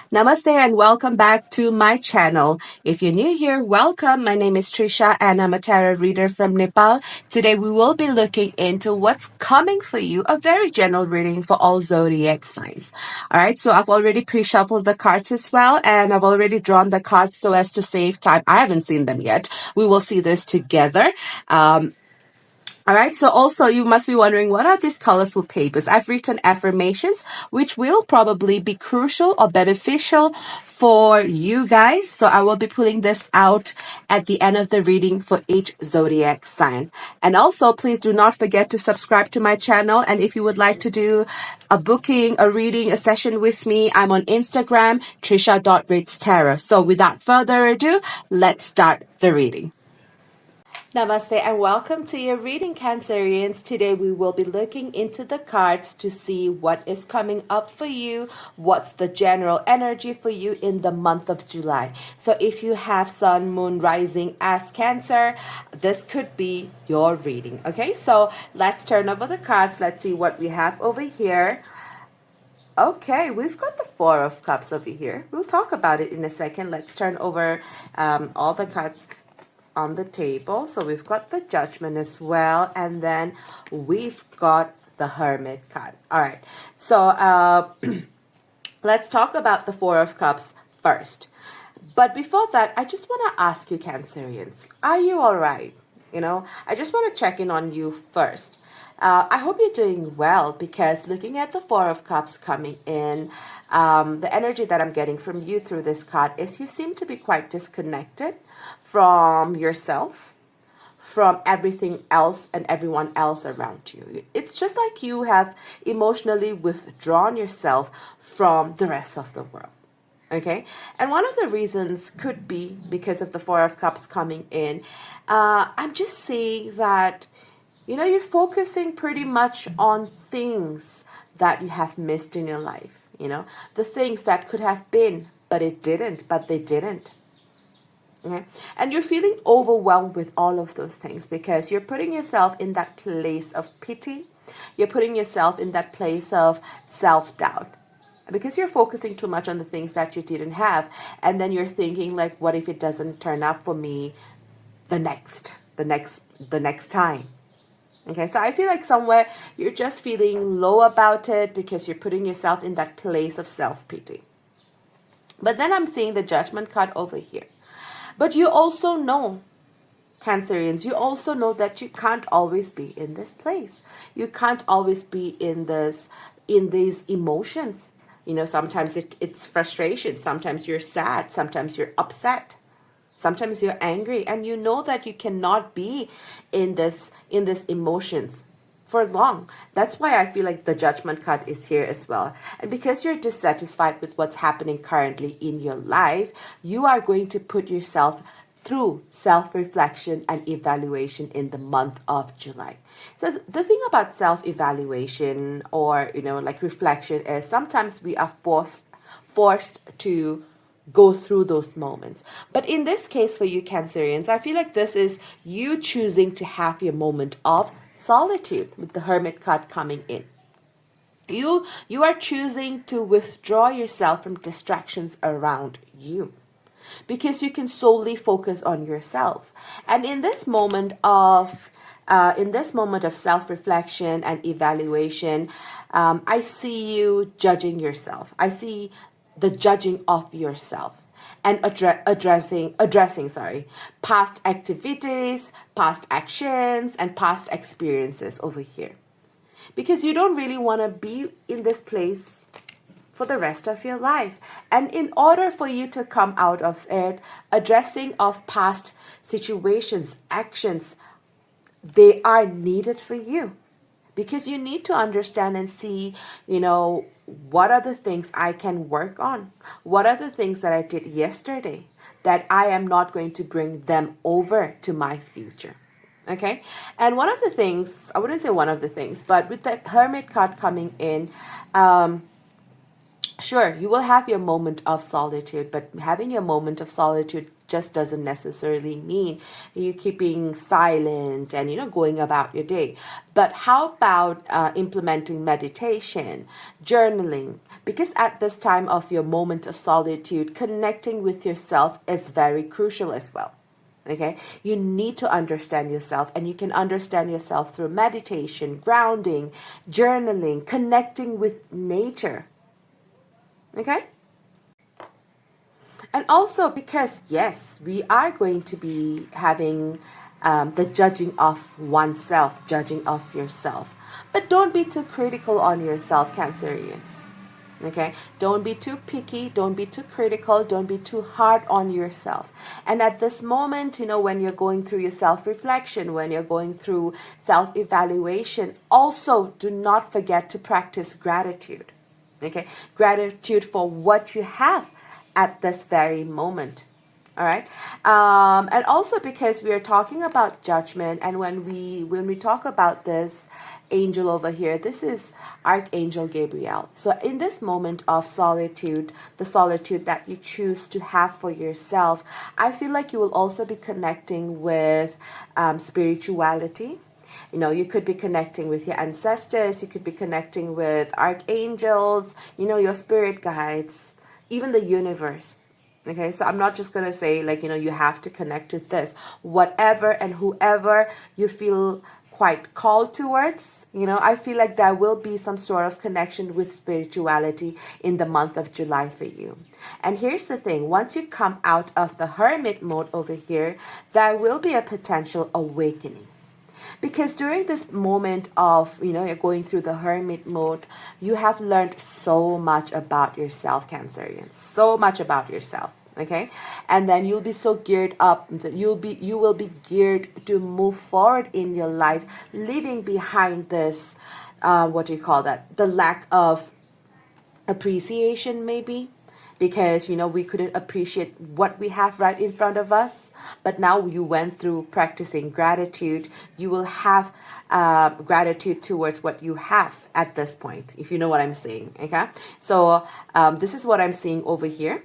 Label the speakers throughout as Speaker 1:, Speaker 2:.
Speaker 1: Namaste and welcome back to my channel. If you're new here, welcome. My name is Trisha and I'm a tarot reader from Nepal. Today we will be looking into what's coming for you, a very general reading for all zodiac signs. All right, so I've already pre-shuffled the cards as well and I've already drawn the cards so as to save time. I haven't seen them yet. We will see this together. All right, so also you must be wondering, what are these colorful papers? I've written affirmations, which will probably be crucial or beneficial for you guys. So I will be pulling this out at the end of the reading for each zodiac sign. And also, please do not forget to subscribe to my channel. And if you would like to do a booking, a reading, a session with me, I'm on Instagram, Trisha.Reads Tarot. So without further ado, let's start the reading. Namaste and welcome to your reading, Cancerians. Today we will be looking into the cards to see what is coming up for you, what's the general energy for you in the month of July. So if you have Sun, Moon, Rising as Cancer, this could be your reading. Okay, so let's turn over the cards. Let's see what we have over here. Okay, we've got the Four of Cups over here. We'll talk about it in a second. Let's turn over all the cards on the table. So we've got the Judgment as well, and then we've got the Hermit card. All right, so let's talk about the Four of Cups first. But before that, I just want to ask you, Cancerians, are you all right? I just want to check in on you first. I hope you're doing well, because looking at the Four of Cups coming in, the energy that I'm getting from you through this card is you seem to be quite disconnected from yourself, from everything else and everyone else around you. It's just like you have emotionally withdrawn yourself from the rest of the world. Okay, and one of the reasons could be because of the Four of Cups coming in. I'm just saying that you're focusing pretty much on things that you have missed in your life. The things that could have been, but they didn't. Okay? And you're feeling overwhelmed with all of those things because you're putting yourself in that place of pity. You're putting yourself in that place of self-doubt, because you're focusing too much on the things that you didn't have. And then you're thinking, like, what if it doesn't turn up for me the next time? Okay, so I feel like somewhere you're just feeling low about it because you're putting yourself in that place of self-pity. But then I'm seeing the Judgment card over here. But you also know, Cancerians, you also know that you can't always be in this place. You can't always be in these emotions. Sometimes it's frustration. Sometimes you're sad. Sometimes you're upset. Sometimes you're angry, and you know that you cannot be in this emotions for long. That's why I feel like the Judgment card is here as well. And because you're dissatisfied with what's happening currently in your life, you are going to put yourself through self-reflection and evaluation in the month of July. So the thing about self-evaluation or like reflection is sometimes we are forced to go through those moments. But in this case for you, Cancerians, I feel like this is you choosing to have your moment of solitude with the Hermit card coming in. You are choosing to withdraw yourself from distractions around you, because you can solely focus on yourself. And in this moment of self-reflection and evaluation, I see you judging yourself. I see the judging of yourself and addressing past activities, past actions, and past experiences over here. Because you don't really want to be in this place for the rest of your life. And in order for you to come out of it, addressing of past situations, actions, they are needed for you. Because you need to understand and see, what are the things I can work on? What are the things that I did yesterday that I am not going to bring them over to my future? Okay. And one of the things, I wouldn't say one of the things, but with the Hermit card coming in, sure, you will have your moment of solitude, but having your moment of solitude just doesn't necessarily mean you keeping silent and, going about your day. But how about implementing meditation, journaling? Because at this time of your moment of solitude, connecting with yourself is very crucial as well. Okay, you need to understand yourself, and you can understand yourself through meditation, grounding, journaling, connecting with nature. Okay? And also because, yes, we are going to be having the judging of oneself, judging of yourself. But don't be too critical on yourself, Cancerians. Okay, don't be too picky, don't be too critical, don't be too hard on yourself. And at this moment, when you're going through your self-reflection, when you're going through self-evaluation, also do not forget to practice gratitude. Okay, gratitude for what you have at this very moment. All right. And also because we are talking about judgment, and when we talk about this angel over here, this is Archangel Gabriel. So in this moment of solitude, the solitude that you choose to have for yourself, I feel like you will also be connecting with spirituality. You could be connecting with your ancestors, you could be connecting with archangels, your spirit guides, even the universe. Okay, so I'm not just going to say you have to connect with this. Whatever and whoever you feel quite called towards, I feel like there will be some sort of connection with spirituality in the month of July for you. And here's the thing, once you come out of the hermit mode over here, there will be a potential awakening. Because during this moment of, you're going through the hermit mode, you have learned so much about yourself, Cancerians. So much about yourself. Okay, and then you'll be so geared up. You will be geared to move forward in your life, leaving behind this, what do you call that? The lack of appreciation, maybe. Because, we couldn't appreciate what we have right in front of us. But now you went through practicing gratitude. You will have gratitude towards what you have at this point, if you know what I'm saying. Okay. So this is what I'm seeing over here.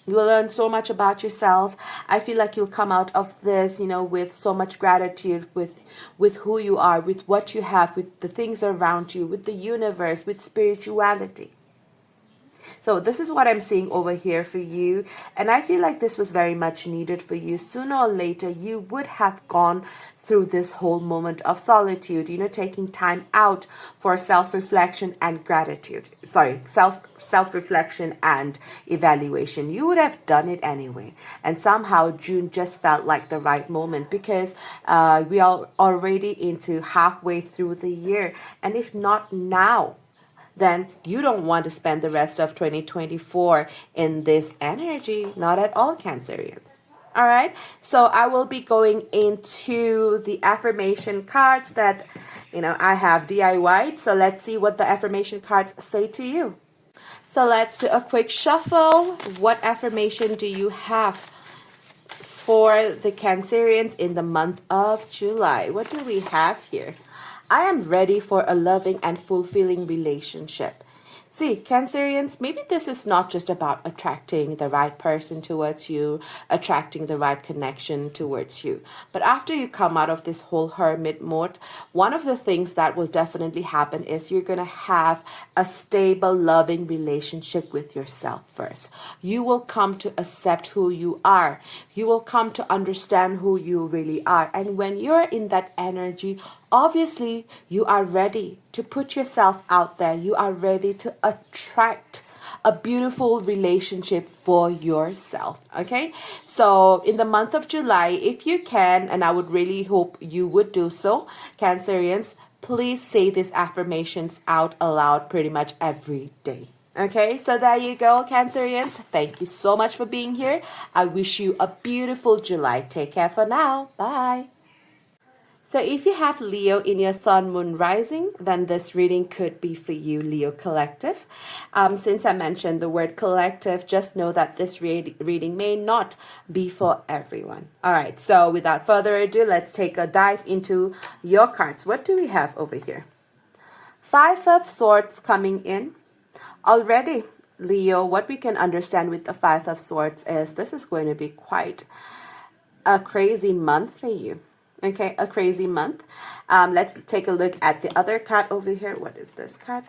Speaker 1: You will learn so much about yourself. I feel like you'll come out of this, with so much gratitude, with who you are, with what you have, with the things around you, with the universe, with spirituality. So this is what I'm seeing over here for you. And I feel like this was very much needed for you. Sooner or later, you would have gone through this whole moment of solitude, taking time out for self-reflection and gratitude. Sorry, self-reflection and evaluation. You would have done it anyway. And somehow June just felt like the right moment because we are already into halfway through the year. And if not now, then you don't want to spend the rest of 2024 in this energy. Not at all, Cancerians. All right. So I will be going into the affirmation cards that, I have DIY'd. So let's see what the affirmation cards say to you. So let's do a quick shuffle. What affirmation do you have for the Cancerians in the month of July? What do we have here? I am ready for a loving and fulfilling relationship. See, Cancerians, maybe this is not just about attracting the right person towards you, attracting the right connection towards you. But after you come out of this whole hermit mode, one of the things that will definitely happen is you're going to have a stable, loving relationship with yourself first. You will come to accept who you are. You will come to understand who you really are. And when you're in that energy, obviously, you are ready to put yourself out there. You are ready to attract a beautiful relationship for yourself. Okay, so in the month of July, if you can, and I would really hope you would do so, Cancerians, please say these affirmations out aloud pretty much every day. Okay, so there you go, Cancerians. Thank you so much for being here. I wish you a beautiful July. Take care for now. Bye. So if you have Leo in your sun, moon, rising, then this reading could be for you, Leo Collective. Since I mentioned the word collective, just know that this reading may not be for everyone. All right, so without further ado, let's take a dive into your cards. What do we have over here? Five of Swords coming in. Already, Leo, what we can understand with the Five of Swords is this is going to be quite a crazy month for you. Okay, a crazy month. Let's take a look at the other card over here. What is this card?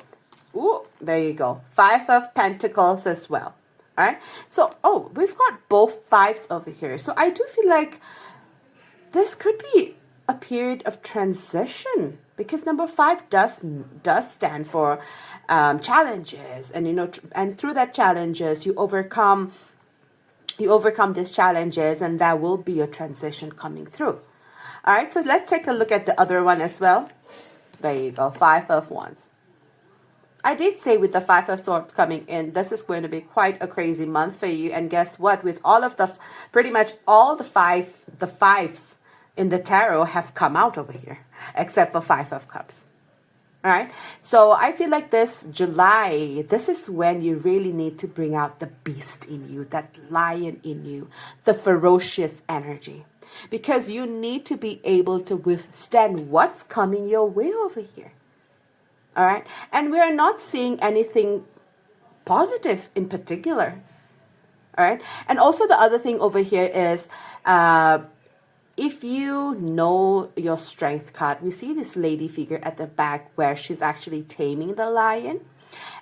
Speaker 1: Ooh, there you go. Five of Pentacles as well. All right. So, oh, we've got both fives over here. So I do feel like this could be a period of transition, because number five does stand for challenges, and and through that challenges you overcome these challenges, and there will be a transition coming through. All right, so let's take a look at the other one as well. There you go, Five of Wands. I did say with the Five of Swords coming in, this is going to be quite a crazy month for you. And guess what? With all of the, pretty much all the fives in the tarot have come out over here, except for Five of Cups. All right. So I feel like this July, this is when you really need to bring out the beast in you, that lion in you, the ferocious energy, because you need to be able to withstand what's coming your way over here. All right. And we are not seeing anything positive in particular. All right. And also the other thing over here is, if you know your strength card, we see this lady figure at the back where she's actually taming the lion.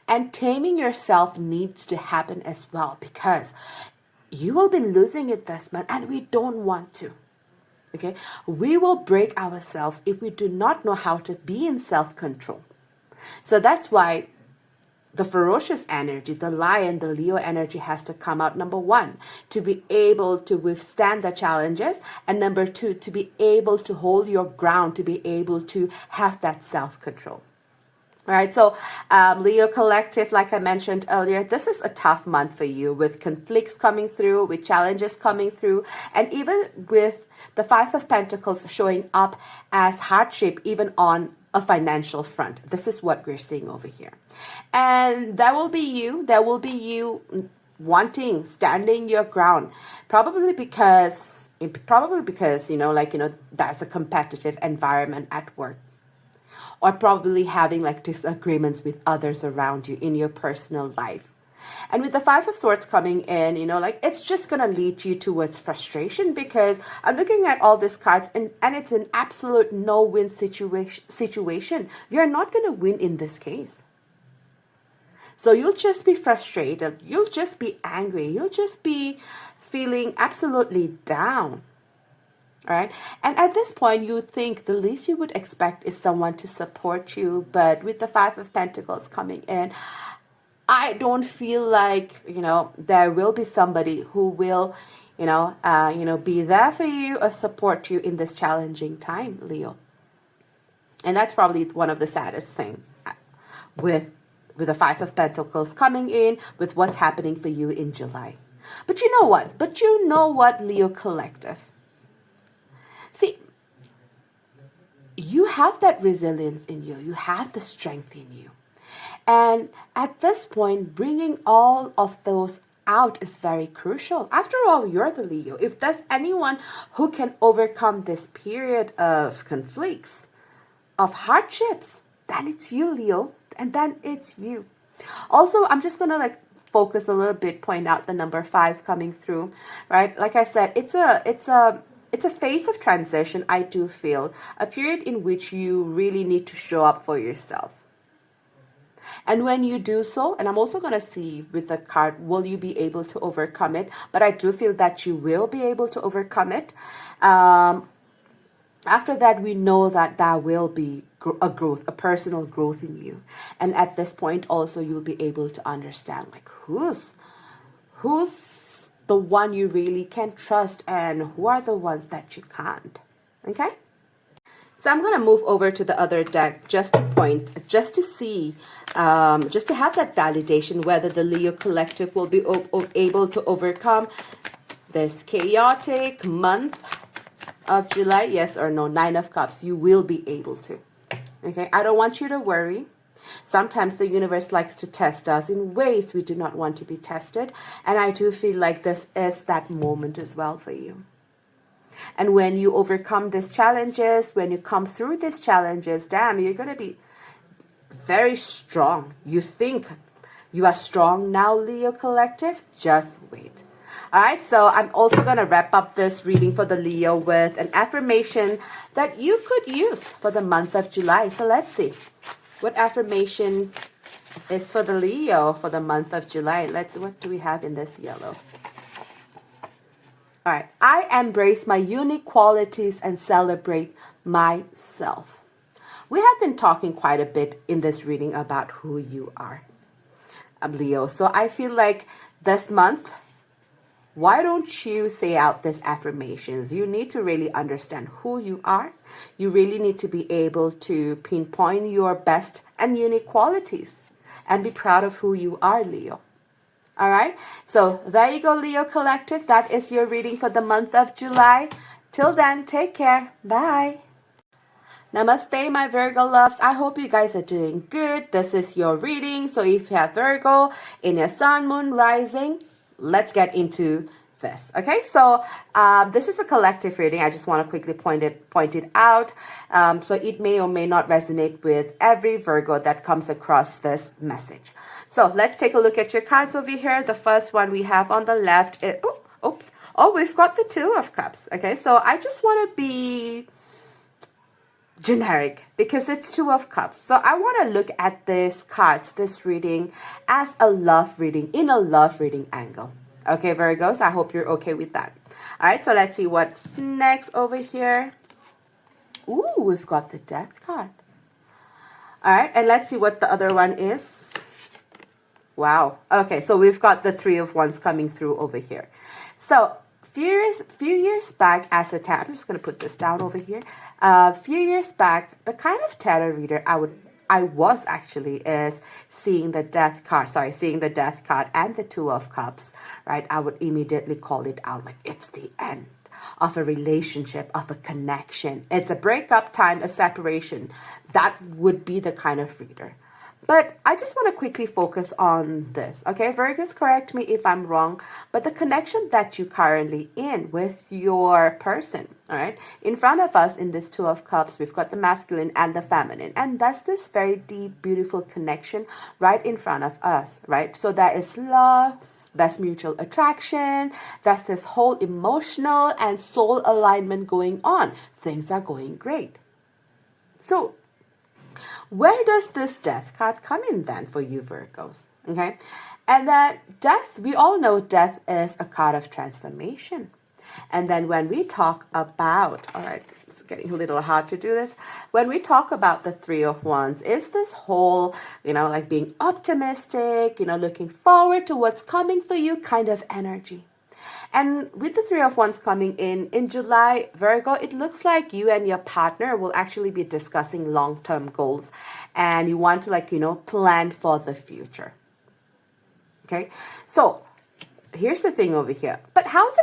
Speaker 1: And taming yourself needs to happen as well, because you will be losing it this month, and we don't want to. Okay. We will break ourselves if we do not know how to be in self-control. So that's why the ferocious energy, the lion, the Leo energy has to come out. Number one, to be able to withstand the challenges. And number two, to be able to hold your ground, to be able to have that self-control. All right, so Leo Collective, like I mentioned earlier, this is a tough month for you, with conflicts coming through, with challenges coming through, and even with the Five of Pentacles showing up as hardship, even on a financial front. This is what we're seeing over here. And there will be you standing your ground, probably because that's a competitive environment at work, or probably having like disagreements with others around you in your personal life. And with the Five of Swords coming in, it's just going to lead you towards frustration, because I'm looking at all these cards and it's an absolute no-win situation. You're not going to win in this case. So you'll just be frustrated. You'll just be angry. You'll just be feeling absolutely down. All right. And at this point, you think the least you would expect is someone to support you. But with the Five of Pentacles coming in, I don't feel like, there will be somebody who will, be there for you or support you in this challenging time, Leo. And that's probably one of the saddest thing with the Five of Pentacles coming in, with what's happening for you in July. But you know what, Leo Collective? See, you have that resilience in you. You have the strength in you. And at this point, bringing all of those out is very crucial. After all, you're the Leo. If there's anyone who can overcome this period of conflicts, of hardships, then it's you, Leo. And then it's you. Also, I'm just going to focus a little bit, point out the number 5 coming through, right? Like I said, it's a phase of transition, I do feel. A period in which you really need to show up for yourself. And when you do so, and I'm also going to see with the card, will you be able to overcome it? But I do feel that you will be able to overcome it. After that, we know that there will be a growth, a personal growth in you. And at this point, also, you'll be able to understand, who's the one you really can trust and who are the ones that you can't. Okay? So I'm going to move over to the other deck just to see, just to have that validation whether the Leo Collective will be able to overcome this chaotic month of July. Yes or no? 9 of Cups. You will be able to. Okay? I don't want you to worry. Sometimes the universe likes to test us in ways we do not want to be tested. And I do feel like this is that moment as well for you. And when you overcome these challenges, when you come through these challenges, damn, you're going to be very strong. You think You are strong now, Leo Collective. Just wait. All right, so I'm also going to wrap up this reading for the Leo with an affirmation that you could use for the month of July. So let's see. What affirmation is for the Leo for the month of July? Let's see, what do we have in this yellow? All right. I embrace my unique qualities and celebrate myself. We have been talking quite a bit in this reading about who you are, Leo. So I feel like this month, why don't you say out these affirmations? You need to really understand who you are. You really need to be able to pinpoint your best and unique qualities and be proud of who you are, Leo. All right, so there you go, Leo Collective. That is your reading for the month of July. Till then, take care. Bye. Namaste, my Virgo loves. I hope you guys are doing good. This is your reading. So if you have Virgo in your sun, moon, rising, let's get into this. Okay, so this is a collective reading. I just want to quickly point it out. So it may or may not resonate with every Virgo that comes across this message. So let's take a look at your cards over here. The first one we have on the left is, we've got the Two of Cups. Okay, so I just want to be generic because it's Two of Cups. So I want to look at this reading as a love reading, in a love reading angle. Okay, Virgos, I hope you're okay with that. All right, so let's see what's next over here. Ooh, we've got the Death card. All right, and let's see what the other one is. Wow. Okay, so we've got the Three of Wands coming through over here. So few years back, as a tarot, I'm just going to put this down over here. A few years back, the kind of tarot reader I was actually is seeing the Death card and the Two of Cups, right? I would immediately call it out like it's the end of a relationship, of a connection. It's a breakup time, a separation. That would be the kind of reader. But I just want to quickly focus on this, okay? Virgos, correct me if I'm wrong, but the connection that you're currently in with your person, all right? In front of us in this Two of Cups, we've got the masculine and the feminine, and that's this very deep, beautiful connection right in front of us, right? So that is love, that's mutual attraction, that's this whole emotional and soul alignment going on. Things are going great. So where does this Death card come in then for you, Virgos? Okay, and that Death, we all know Death is a card of transformation. And then when we talk about, all right, it's getting a little hard to do this. When we talk about the Three of Wands, it's this whole, like being optimistic, looking forward to what's coming for you kind of energy. And with the Three of Wands coming in July, Virgo, it looks like you and your partner will actually be discussing long-term goals. And you want to plan for the future. Okay, so here's the thing over here. But how's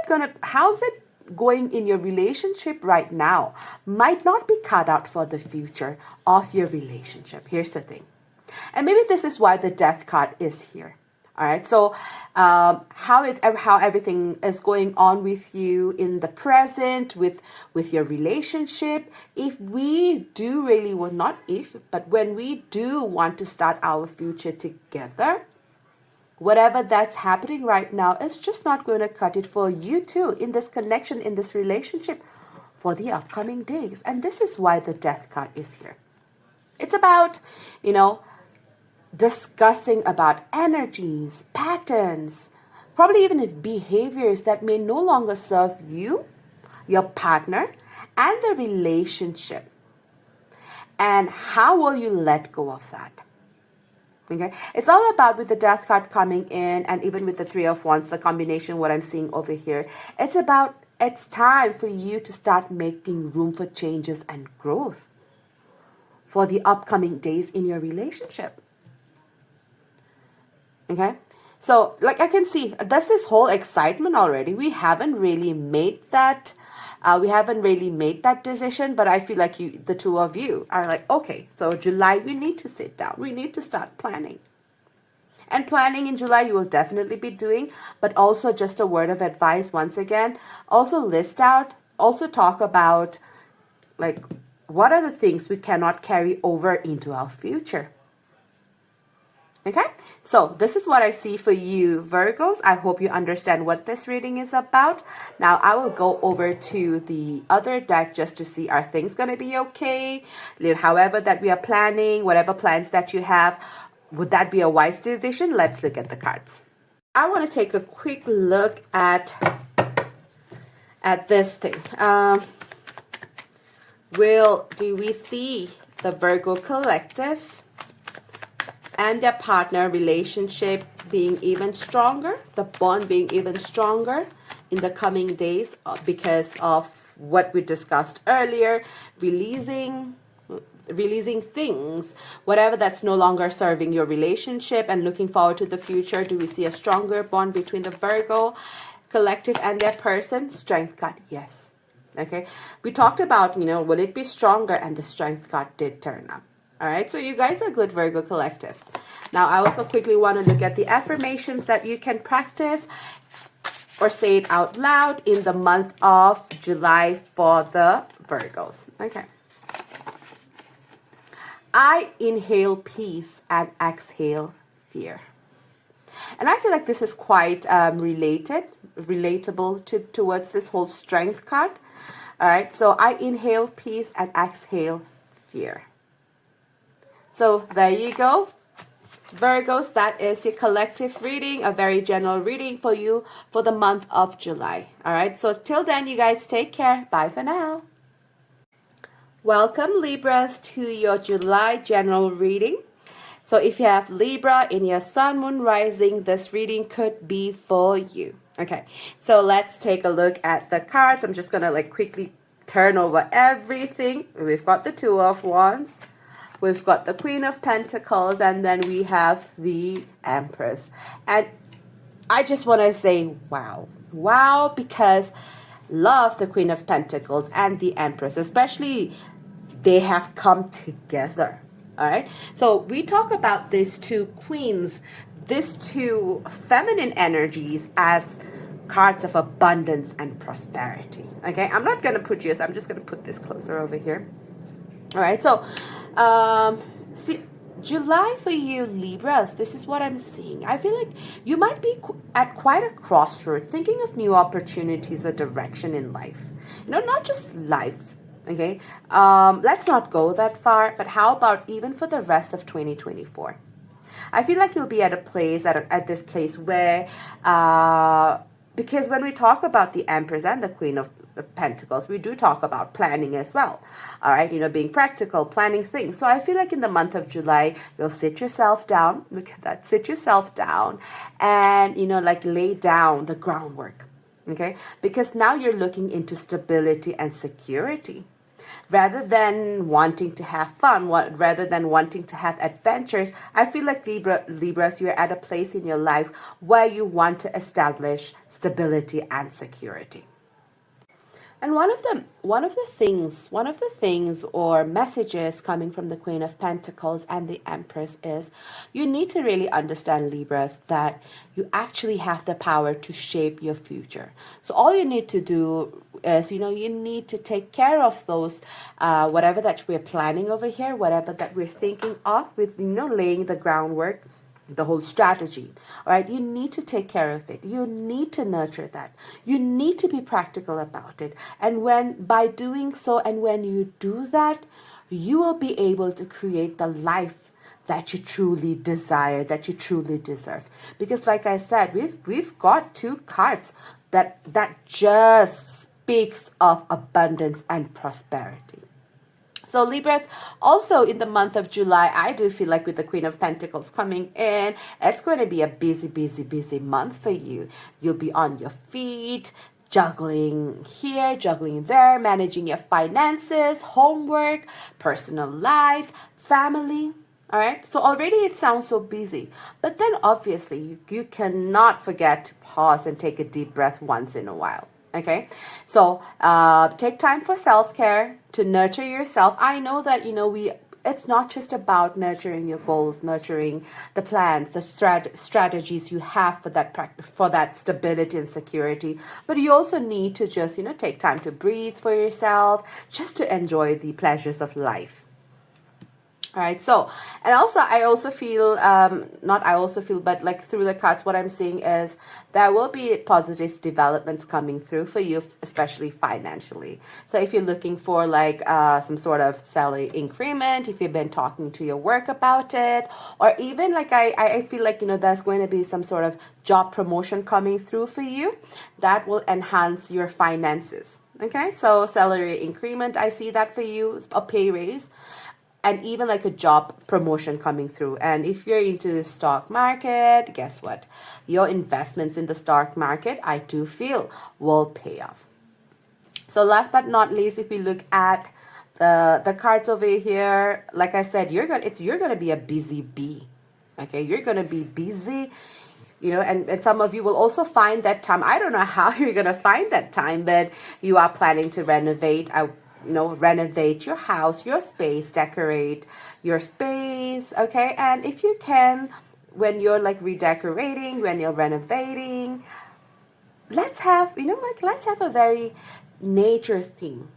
Speaker 1: it going in your relationship right now? Might not be cut out for the future of your relationship. Here's the thing. And maybe this is why the Death card is here. All right, so how everything is going on with you in the present, with your relationship. If we do really, well, not if, but when we do want to start our future together, whatever that's happening right now is just not going to cut it for you too in this connection, in this relationship for the upcoming days. And this is why the Death card is here. It's about, discussing about energies, patterns, probably even behaviors that may no longer serve you, your partner, and the relationship. And how will you let go of that? Okay, it's all about, with the Death card coming in, and even with the Three of Wands, the combination, what I'm seeing over here, it's time for you to start making room for changes and growth for the upcoming days in your relationship. Okay, so I can see there's this whole excitement already. We haven't really made that decision, but I feel like the two of you are like, okay, so July, we need to sit down. We need to start planning. And planning in July, you will definitely be doing, but also just a word of advice once again, also list out, also talk about what are the things we cannot carry over into our future. Okay, so this is what I see for you, Virgos. I hope you understand what this reading is about. Now, I will go over to the other deck just to see, are things going to be okay? However that we are planning, whatever plans that you have, would that be a wise decision? Let's look at the cards. I want to take a quick look at this thing. Do we see the Virgo collective and their partner relationship being even stronger, the bond being even stronger in the coming days because of what we discussed earlier, releasing things, whatever that's no longer serving your relationship, and looking forward to the future? Do we see a stronger bond between the Virgo collective and their person? Strength card, yes. Okay, we talked about, will it be stronger, and the Strength card did turn up. All right, so you guys are good, Virgo collective. Now, I also quickly want to look at the affirmations that you can practice or say it out loud in the month of July for the Virgos. Okay. I inhale peace and exhale fear. And I feel like this is quite relatable towards this whole Strength card. All right, so I inhale peace and exhale fear. So there you go, Virgos. That is your collective reading, a very general reading for you for the month of July. All right, so till then, you guys take care. Bye for now. Welcome, Libras, to your July general reading. So if you have Libra in your sun, moon, rising, this reading could be for you. Okay, so let's take a look at the cards. I'm just going to quickly turn over everything. We've got the Two of Wands. We've got the Queen of Pentacles. And then we have the Empress. And I just want to say, wow. Wow, because love the Queen of Pentacles and the Empress. Especially, they have come together. All right, so we talk about these two queens, these two feminine energies as cards of abundance and prosperity. Okay, I'm not going to put yours. I'm just going to put this closer over here. All right, so see, July for you, Libras, this is what I'm seeing. I feel like you might be at quite a crossroad, thinking of new opportunities or direction in life. Not just life. Okay, let's not go that far, but how about even for the rest of 2024? I feel like you'll be at a place, at this place where, because when we talk about the Empress and the Queen of Pentacles, we do talk about planning as well. All right, being practical, planning things. So I feel like in the month of July, you'll sit yourself down, look at that, sit yourself down and, lay down the groundwork. Okay, because now you're looking into stability and security. Rather than wanting to have fun, rather than wanting to have adventures, I feel like Libras, you're at a place in your life where you want to establish stability and security. And one of the things or messages coming from the Queen of Pentacles and the Empress is you need to really understand, Libras, that you actually have the power to shape your future. So all you need to do is, you need to take care of those, whatever that we're planning over here, whatever that we're thinking of with, laying the groundwork, the whole strategy. All right, you need to take care of it. You need to nurture that. You need to be practical about it. And by doing so, and when you do that, you will be able to create the life that you truly desire, that you truly deserve. Because like I said, we've got two cards that just speaks of abundance and prosperity. So Libras, also in the month of July, I do feel like with the Queen of Pentacles coming in, it's going to be a busy month for you. You'll be on your feet, juggling here, juggling there, managing your finances, homework, personal life, family. All right, so already it sounds so busy. But then obviously you cannot forget to pause and take a deep breath once in a while. Okay, so take time for self-care, to nurture yourself. I know that, it's not just about nurturing your goals, nurturing the plans, the strategies you have for that stability and security. But you also need to just, take time to breathe for yourself, just to enjoy the pleasures of life. All right, so, and also I also feel, not I also feel, but like through the cards, what I'm seeing is there will be positive developments coming through for you, especially financially. So if you're looking for like some sort of salary increment, if you've been talking to your work about it, or even like I feel like, you know, there's going to be some sort of job promotion coming through for you that will enhance your finances. Okay, so salary increment, I see that for you, a pay raise, and even like a job promotion coming through. And if you're into the stock market, guess what? Your investments in the stock market, I do feel, will pay off. So last but not least, if we look at the cards over here, like I said, you're gonna be a busy bee. Okay, you're gonna be busy, you know, and some of you will also find that time. I don't know how you're gonna find that time, but you are planning to renovate. You know, renovate your house, your space, decorate your space, okay? And if you can, when you're like redecorating, when you're renovating, let's have, you know, like let's have a very nature theme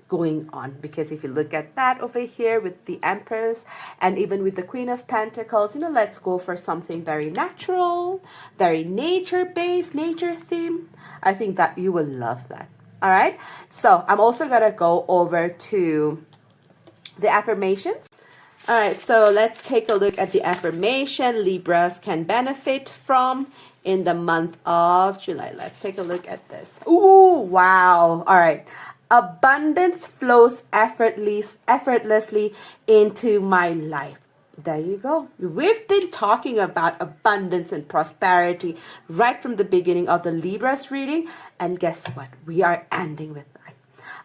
Speaker 1: going on, because if you look at that over here with the Empress and even with the Queen of Pentacles, you know, let's go for something very natural, very nature based, nature theme. I think that you will love that. All right, so I'm also gonna go over to the affirmations. All right, so let's take a look at the affirmation Libras can benefit from in the month of July. Let's take a look at this. Ooh, wow. All right. Abundance flows effortlessly into my life. There you go. We've been talking about abundance and prosperity right from the beginning of the Libras reading. And guess what? We are ending with that.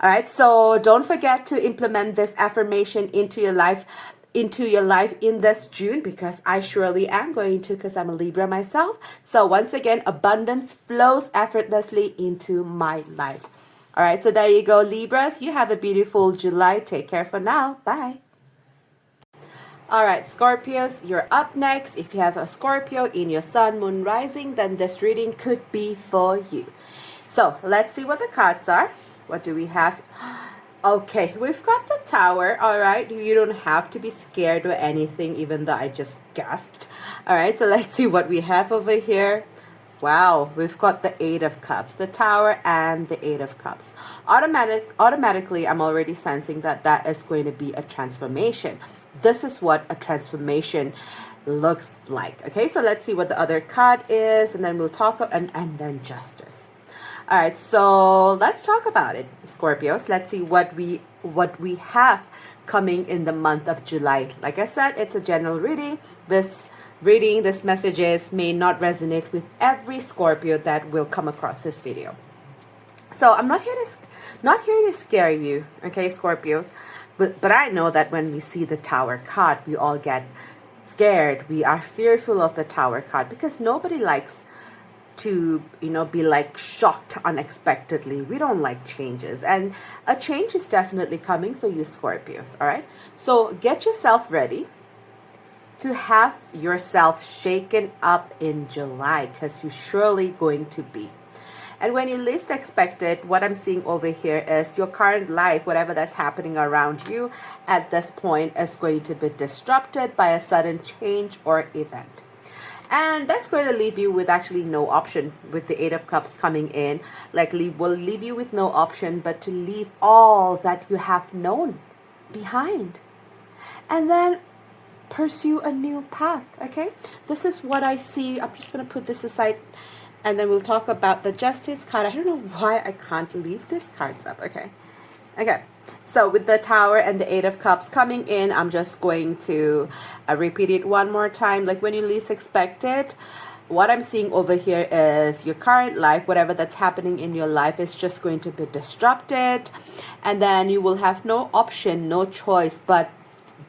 Speaker 1: All right. So don't forget to implement this affirmation into your life in this June, because I surely am going to, because I'm a Libra myself. So once again, abundance flows effortlessly into my life. All right. So there you go, Libras. You have a beautiful July. Take care for now. Bye. All right, Scorpios, you're up next. If you have a Scorpio in your sun, moon, rising, then this reading could be for you. So let's see what the cards are. What do we have? Okay, we've got the Tower. All right, you don't have to be scared or anything, even though I just gasped. All right, so let's see what we have over here. Wow, we've got the Eight of Cups, the Tower, and the Eight of Cups. Automatically, I'm already sensing that that is going to be a transformation. This is what a transformation looks like. Okay, so let's see what the other card is, and then we'll talk and then Justice. All right, so let's talk about it, Scorpios. Let's see what we have coming in the month of July. Like I said, it's a general reading. This messages may not resonate with every Scorpio that will come across this video. So I'm not here to scare you, okay, Scorpios. But I know that when we see the Tower card, we all get scared. We are fearful of the Tower card, because nobody likes to, you know, be like shocked unexpectedly. We don't like changes, and a change is definitely coming for you, Scorpios. All right, so get yourself ready to have yourself shaken up in July, because you're surely going to be. And when you least expect it, what I'm seeing over here is your current life, whatever that's happening around you at this point, is going to be disrupted by a sudden change or event. And that's going to leave you with actually no option, with the Eight of Cups coming in. Will leave you with no option but to leave all that you have known behind. And then pursue a new path, okay? This is what I see. I'm just going to put this aside, and then we'll talk about the Justice card. I don't know why I can't leave these cards up. Okay. So with the Tower and the Eight of Cups coming in, I'm just going to repeat it one more time. Like when you least expect it, what I'm seeing over here is your current life, whatever that's happening in your life, is just going to be disrupted. And then you will have no option, no choice, but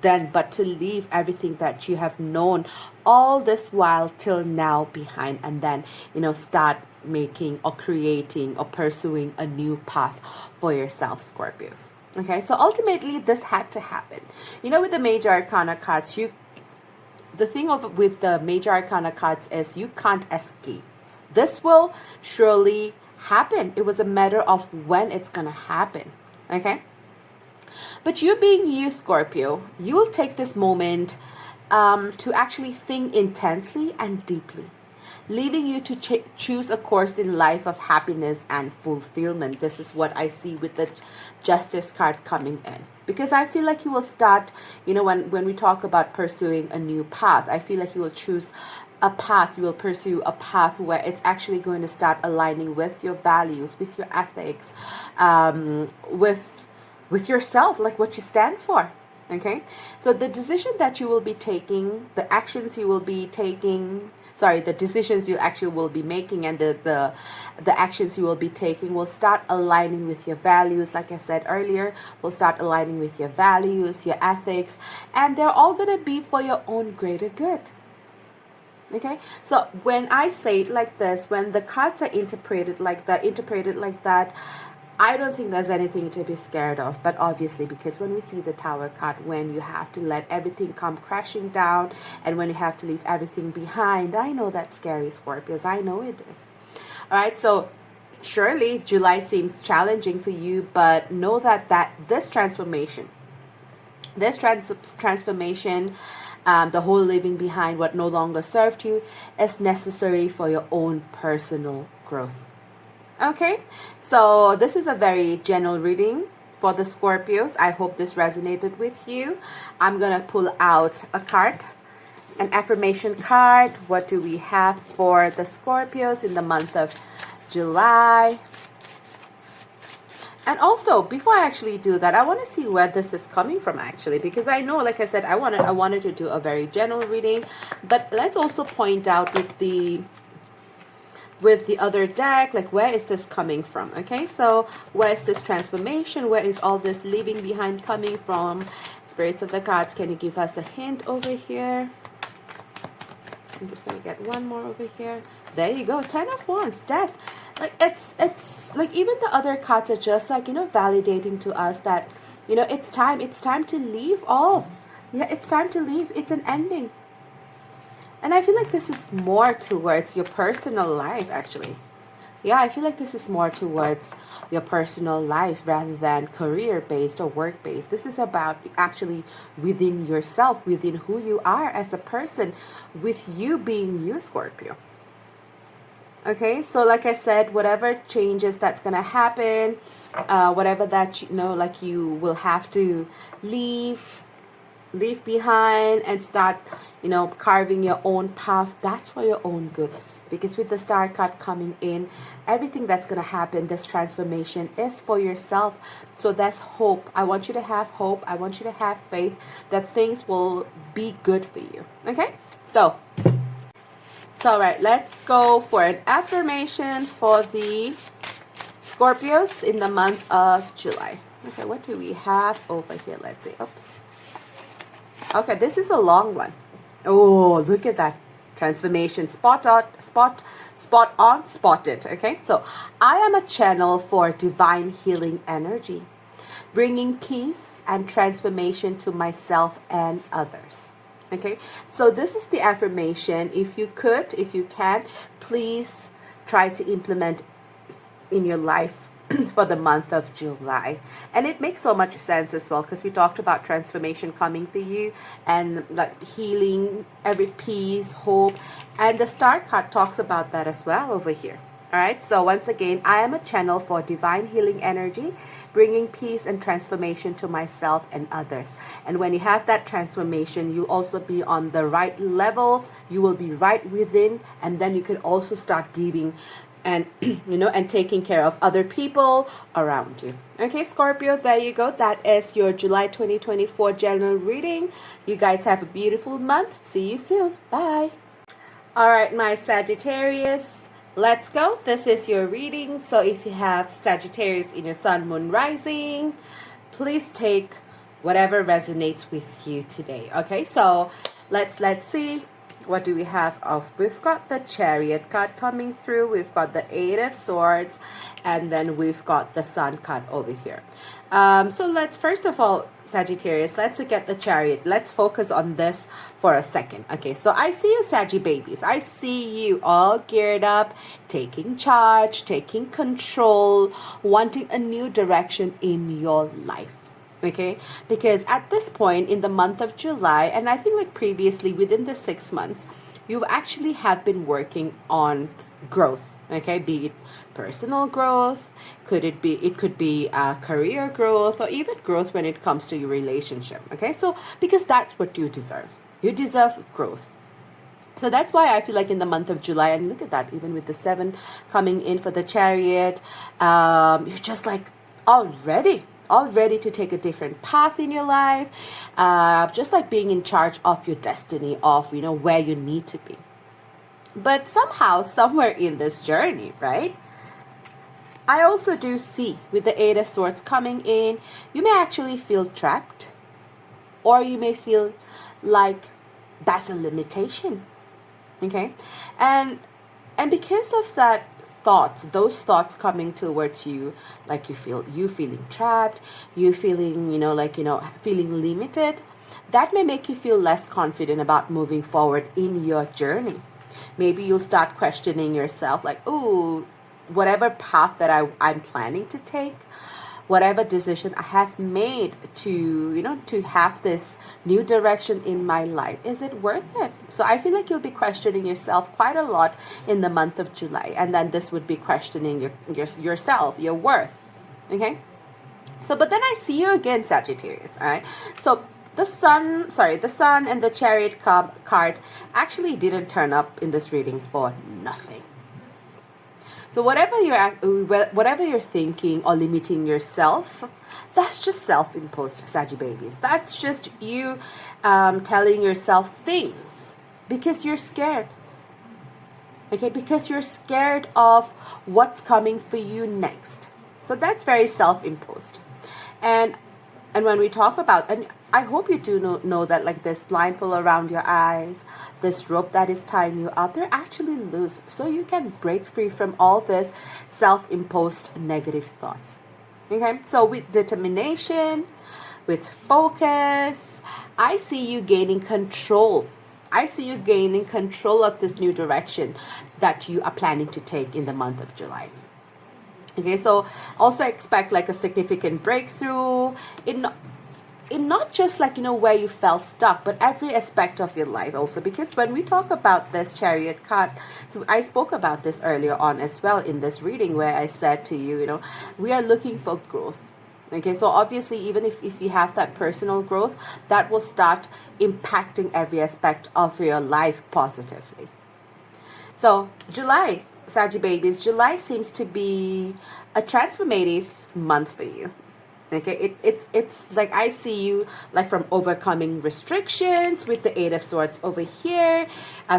Speaker 1: to leave everything that you have known all this while till now behind, and then, you know, start making or creating or pursuing a new path for yourself, Scorpios. Okay, so ultimately this had to happen. You know, with the Major Arcana cards, with the Major Arcana cards is you can't escape. This will surely happen. It was a matter of when it's gonna happen. Okay, But you being you, Scorpio, you will take this moment to actually think intensely and deeply, leaving you to choose a course in life of happiness and fulfillment. This is what I see with the Justice card coming in. Because I feel like you will start, when we talk about pursuing a new path, I feel like you will choose a path, you will pursue a path where it's actually going to start aligning with your values, with your ethics, with yourself, like what you stand for. Okay, so the decision that you will be taking, the actions you will be taking, the decisions you actually will be making, and the actions you will be taking will start aligning with your values. Like I said earlier, will start aligning with your values, your ethics, and they're all going to be for your own greater good. Okay, so when I say it like this, when the cards are interpreted like that, I don't think there's anything to be scared of. But obviously, because when we see the Tower card, when you have to let everything come crashing down and when you have to leave everything behind, I know that's scary, Scorpios. I know it is. All right, so surely July seems challenging for you, but know that this transformation, the whole leaving behind what no longer served you, is necessary for your own personal growth. Okay, so this is a very general reading for the Scorpios. I hope this resonated with you. I'm going to pull out a card, an affirmation card. What do we have for the Scorpios in the month of July? And also, before I actually do that, I want to see where this is coming from actually, because I know, like I said, I wanted to do a very general reading, but let's also point out with the other deck, like, where is this coming from? Okay, so where is this transformation? Where is all this leaving behind coming from? Spirits of the cards, can you give us a hint over here? I'm just going to get one more over here. There you go. 10 of Wands, death. Like, it's like, even the other cards are just like, validating to us that, it's time to leave all. Yeah, it's time to leave. It's an ending. And I feel like this is more towards your personal life, actually. Yeah, I feel like this is more towards your personal life rather than career-based or work-based. This is about actually within yourself, within who you are as a person, with you being you, Scorpio. Okay, so like I said, whatever changes that's going to happen, whatever that, like you will have to leave behind and start, carving your own path. That's for your own good. Because with the Star card coming in, everything that's going to happen, this transformation is for yourself. So that's hope. I want you to have hope. I want you to have faith that things will be good for you. Okay? So all right, let's go for an affirmation for the Scorpios in the month of July. Okay, what do we have over here? Let's see. Oops. Okay, this is a long one. Oh, look at that. Transformation. Spotted. Okay, so I am a channel for divine healing energy, bringing peace and transformation to myself and others. Okay, so this is the affirmation. If you can, please try to implement in your life for the month of July. And it makes so much sense as well, because we talked about transformation coming for you and like healing, every peace, hope, and the Star card talks about that as well over here. All right, so once again, I am a channel for divine healing energy, bringing peace and transformation to myself and others. And when you have that transformation, you'll also be on the right level. You will be right within, and then you can also start giving and and taking care of other people around you. Okay, Scorpio, there you go. That is your July 2024 general reading. You guys have a beautiful month. See you soon. Bye. All right, my Sagittarius, let's go. This is your reading. So if you have Sagittarius in your sun, moon, rising, please take whatever resonates with you today. Okay, so let's see. What do we have? We've got the Chariot card coming through. We've got the Eight of Swords, and then we've got the Sun card over here. So let's, first of all, Sagittarius, let's look at the Chariot. Let's focus on this for a second. Okay, so I see you, Saggy babies. I see you all geared up, taking charge, taking control, wanting a new direction in your life. Okay, because at this point in the month of July, and I think like previously within the 6 months, you actually have been working on growth. Okay, be it personal growth, it could be career growth, or even growth when it comes to your relationship. Okay, so because that's what you deserve. You deserve growth. So that's why I feel like in the month of July, and look at that, even with the 7 coming in for the Chariot, you're just like all ready to take a different path in your life, just like being in charge of your destiny, of, you know, where you need to be. But somehow, somewhere in this journey, right, I also do see with the 8 of Swords coming in, you may actually feel trapped, or you may feel like that's a limitation. Okay, and because of that those thoughts coming towards you, like you feeling trapped, you feeling, feeling limited, that may make you feel less confident about moving forward in your journey. Maybe you'll start questioning yourself, like, oh, whatever path that I'm planning to take, whatever decision I have made to have this new direction in my life, is it worth it? So I feel like you'll be questioning yourself quite a lot in the month of July, and then this would be questioning yourself, your worth. Okay, so but then I see you again, Sagittarius. All right, so the sun and the Chariot card actually didn't turn up in this reading for nothing. So whatever you're thinking or limiting yourself, that's just self-imposed, Saggy babies. That's just you telling yourself things because you're scared. Okay, because you're scared of what's coming for you next. So that's very self-imposed. And when we talk about, and I hope you do know that, like, this blindfold around your eyes, this rope that is tying you up, they're actually loose. So you can break free from all this self-imposed negative thoughts. Okay, so with determination, with focus, I see you gaining control. I see you gaining control of this new direction that you are planning to take in the month of July. Okay, so also expect like a significant breakthrough in not just like, where you felt stuck, but every aspect of your life also. Because when we talk about this Chariot card, so I spoke about this earlier on as well in this reading, where I said to you, we are looking for growth. Okay, so obviously, even if you have that personal growth, that will start impacting every aspect of your life positively. So July, Saggy babies, July seems to be a transformative month for you. Okay, it's like I see you like from overcoming restrictions with the 8 of Swords over here.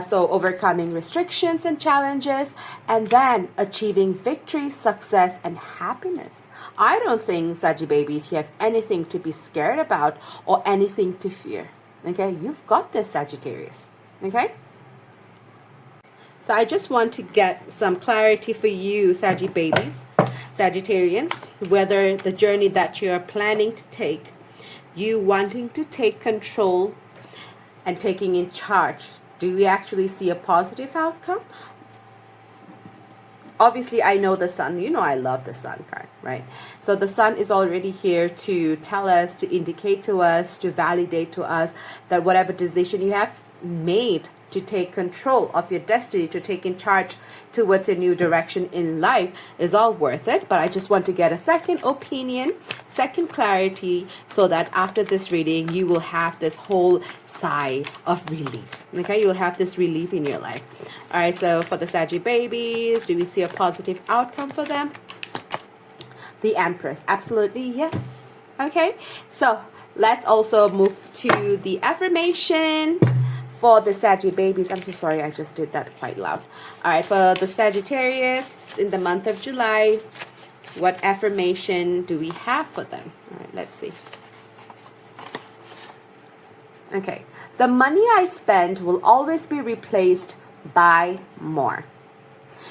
Speaker 1: So overcoming restrictions and challenges, and then achieving victory, success, and happiness. I don't think, Saggy babies, you have anything to be scared about or anything to fear. Okay, you've got this, Sagittarius. Okay. So I just want to get some clarity for you, Saggy babies, Sagittarians, whether the journey that you are planning to take, you wanting to take control and taking in charge, do you actually see a positive outcome? Obviously, I know the sun. I love the sun card, right? So the sun is already here to tell us, to indicate to us, to validate to us that whatever decision you have made to take control of your destiny, to take in charge towards a new direction in life, is all worth it. But I just want to get a second opinion, second clarity, so that after this reading, you will have this whole sigh of relief. Okay, you will have this relief in your life. All right, so for the Saggy babies, do we see a positive outcome for them? The Empress, absolutely yes. Okay, so let's also move to the affirmation for the Saggy babies. I'm so sorry, I just did that quite loud. All right, for the Sagittarius in the month of July, what affirmation do we have for them? All right, let's see. Okay, the money I spend will always be replaced by more.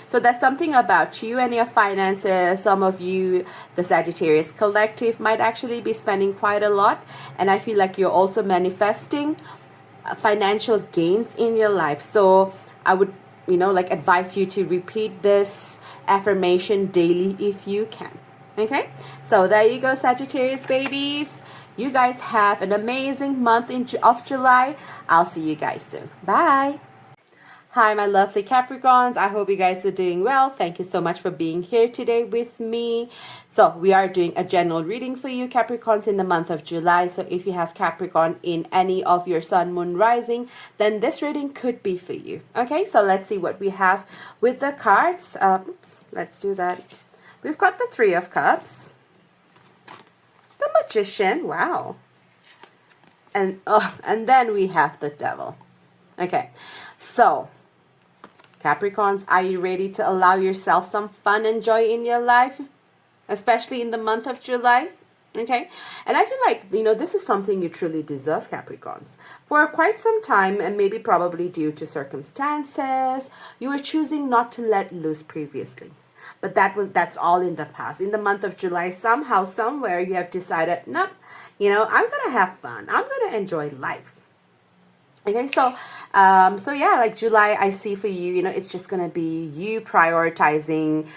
Speaker 1: So that's something about you and your finances. Some of you, the Sagittarius collective, might actually be spending quite a lot. And I feel like you're also manifesting financial gains in your life. So I would, advise you to repeat this affirmation daily if you can. Okay? So there you go, Sagittarius babies. You guys have an amazing month of July. I'll see you guys soon. Bye. Hi, my lovely Capricorns. I hope you guys are doing well. Thank you so much for being here today with me. So we are doing a general reading for you, Capricorns, in the month of July. So if you have Capricorn in any of your sun, moon, rising, then this reading could be for you. Okay, so let's see what we have with the cards. Let's do that. We've got the Three of Cups, the Magician, wow, and then we have the Devil. Okay, so Capricorns, are you ready to allow yourself some fun and joy in your life, especially in the month of July? Okay, and I feel like, this is something you truly deserve, Capricorns. For quite some time, and maybe probably due to circumstances, you were choosing not to let loose previously. But that's all in the past. In the month of July, somehow, somewhere, you have decided, nope, I'm going to have fun. I'm going to enjoy life. Okay, so yeah, like July, I see for you, it's just going to be you prioritizing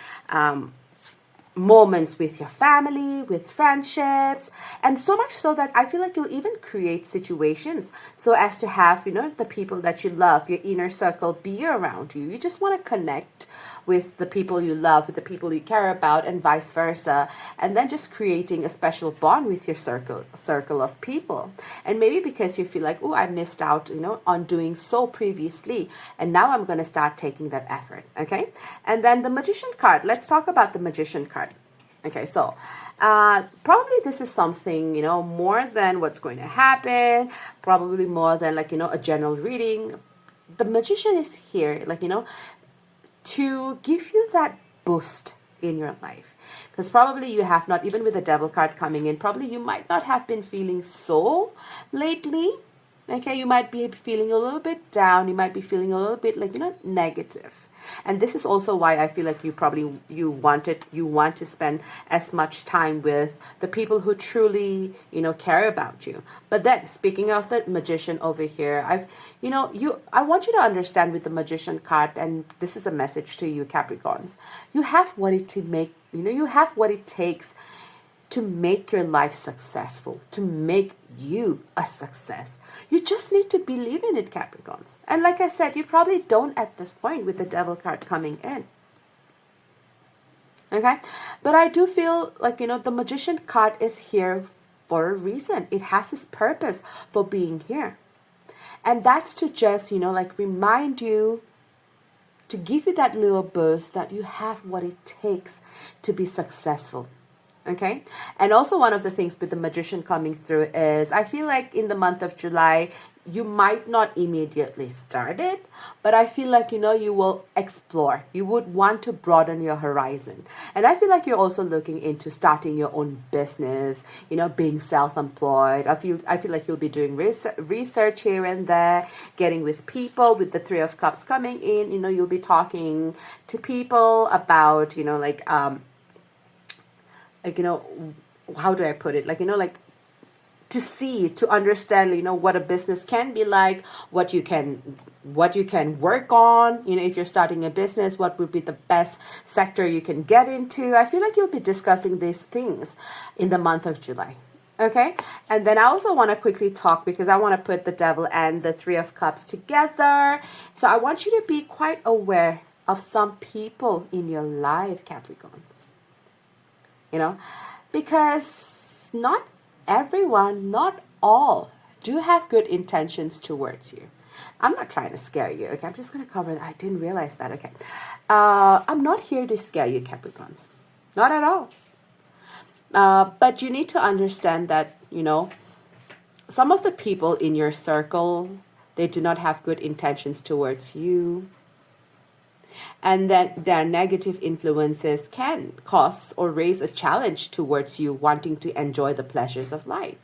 Speaker 1: moments with your family, with friendships, and so much so that I feel like you'll even create situations so as to have, the people that you love, your inner circle, be around you. You just want to connect with the people you love, with the people you care about, and vice versa, and then just creating a special bond with your circle of people. And maybe because you feel like, oh, I missed out, on doing so previously, and now I'm going to start taking that effort. Okay, and then the Magician card. Let's talk about the Magician card. Okay, so probably this is something, more than what's going to happen, probably more than like, a general reading. The Magician is here, like, to give you that boost in your life. Because probably you have not, even with the Devil card coming in, probably you might not have been feeling so lately. Okay, you might be feeling a little bit down. You might be feeling a little bit like, negative. And this is also why I feel like you want to spend as much time with the people who truly, care about you. But then, speaking of the Magician over here, I want you to understand with the Magician card, and this is a message to you, Capricorns. You have what it takes to make your life successful, to make you a success. You just need to believe in it, Capricorns. And like I said, you probably don't at this point with the Devil card coming in. Okay? But I do feel like, the Magician card is here for a reason. It has its purpose for being here. And that's to just, remind you, to give you that little boost that you have what it takes to be successful. Okay, and also one of the things with the Magician coming through is I feel like in the month of July, you might not immediately start it, but I feel like, you will explore. You would want to broaden your horizon. And I feel like you're also looking into starting your own business, being self-employed. I feel like you'll be doing research here and there, getting with people with the Three of Cups coming in. You'll be talking to people about, how do I put it? To understand, what a business can be like, what you can work on, if you're starting a business, what would be the best sector you can get into. I feel like you'll be discussing these things in the month of July. Okay, and then I also want to quickly talk because I want to put the Devil and the Three of Cups together. So I want you to be quite aware of some people in your life, Capricorns. Because not everyone, not all, do have good intentions towards you. I'm not trying to scare you, okay? I'm just going to cover that. I didn't realize that, okay? I'm not here to scare you, Capricorns. Not at all. But you need to understand that, some of the people in your circle, they do not have good intentions towards you. And that their negative influences can cause or raise a challenge towards you wanting to enjoy the pleasures of life.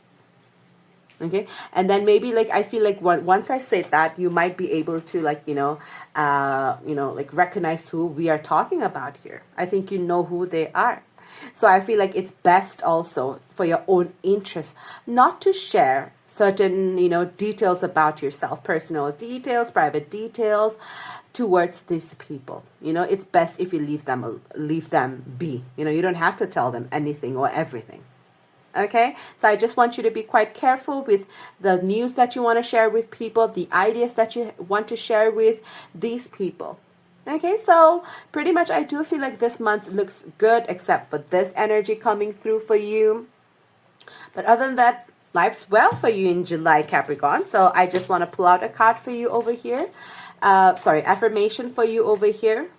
Speaker 1: Okay, and then maybe I feel like once I say that, you might be able to recognize who we are talking about here. I think you know who they are. So I feel like it's best also for your own interest not to share certain details about yourself, personal details, private details, towards these people. It's best if you leave them be. You don't have to tell them anything or everything. Okay, so I just want you to be quite careful with the news that you want to share with people, the ideas that you want to share with these people. Okay, so pretty much I do feel like this month looks good except for this energy coming through for you. But other than that, life's well for you in July, Capricorn. So I just want to pull out a card for you over here. Affirmation for you over here.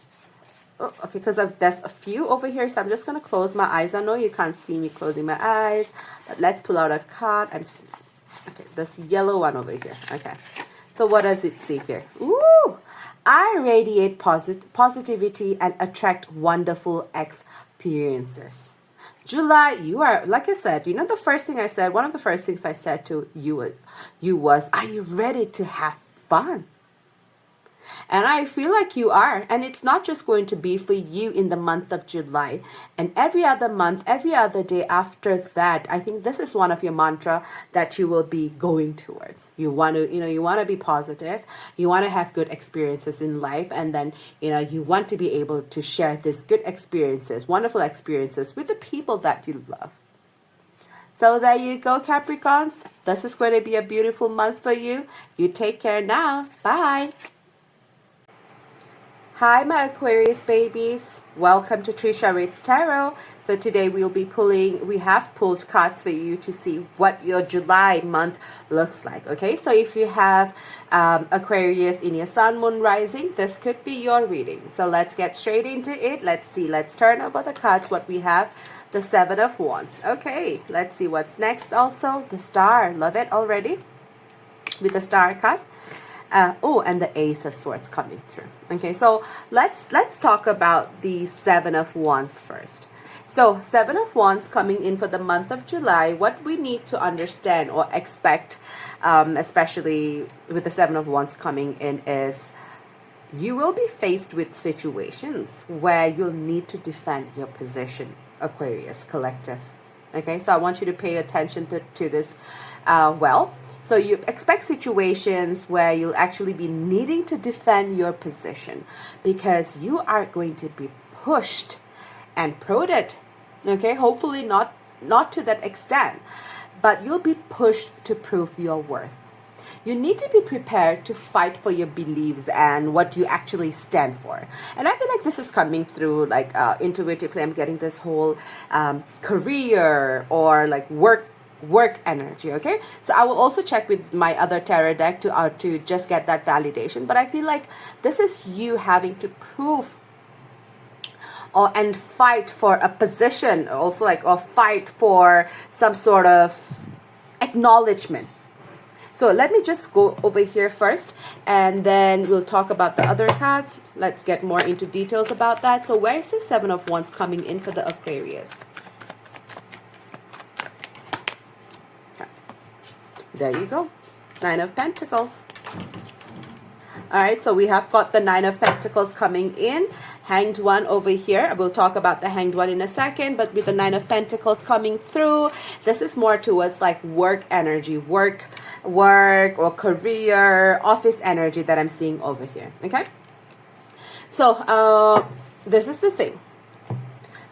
Speaker 1: Oh, okay, because there's a few over here, so I'm just going to close my eyes. I know you can't see me closing my eyes, but let's pull out a card. Okay, this yellow one over here. Okay, so what does it say here? Ooh, I radiate positivity and attract wonderful experiences. July, you are, like I said, you know, the first thing I said, one of the first things I said to you was, are you ready to have fun? And I feel like you are. And it's not just going to be for you in the month of July. And every other month, every other day after that, I think this is one of your mantra that you will be going towards. You want to, you want to be positive. You want to have good experiences in life. And then, you want to be able to share these good experiences, wonderful experiences with the people that you love. So there you go, Capricorns. This is going to be a beautiful month for you. You take care now. Bye. Hi, my Aquarius babies. Welcome to Trisha Reads Tarot. So today we have pulled cards for you to see what your July month looks like. Okay, so if you have Aquarius in your sun, moon, rising, this could be your reading. So let's get straight into it. Let's see. Let's turn over the cards. What we have, the Seven of Wands. Okay, let's see what's next. Also, the Star. Love it already with the Star card. And the Ace of Swords coming through. Okay, so let's talk about the Seven of Wands first. So Seven of Wands coming in for the month of July. What we need to understand or expect, especially with the Seven of Wands coming in, is you will be faced with situations where you'll need to defend your position, Aquarius collective. Okay, so I want you to pay attention to this So you expect situations where you'll actually be needing to defend your position because you are going to be pushed and prodded. Okay, hopefully not to that extent, but you'll be pushed to prove your worth. You need to be prepared to fight for your beliefs and what you actually stand for. And I feel like this is coming through like intuitively. I'm getting this whole career or like work energy. Okay, so I will also check with my other tarot deck to just get that validation, but I feel like this is you having to prove and fight for a position, also or fight for some sort of acknowledgement. So let me just go over here first, and then we'll talk about the other cards. Let's get more into details about that. So where is the Seven of Wands coming in for the Aquarius? There you go. Nine of Pentacles. All right, so we have got the Nine of Pentacles coming in. Hanged One over here. We'll talk about the Hanged One in a second, but with the Nine of Pentacles coming through, this is more towards like work energy, work or career, office energy that I'm seeing over here. Okay, so this is the thing.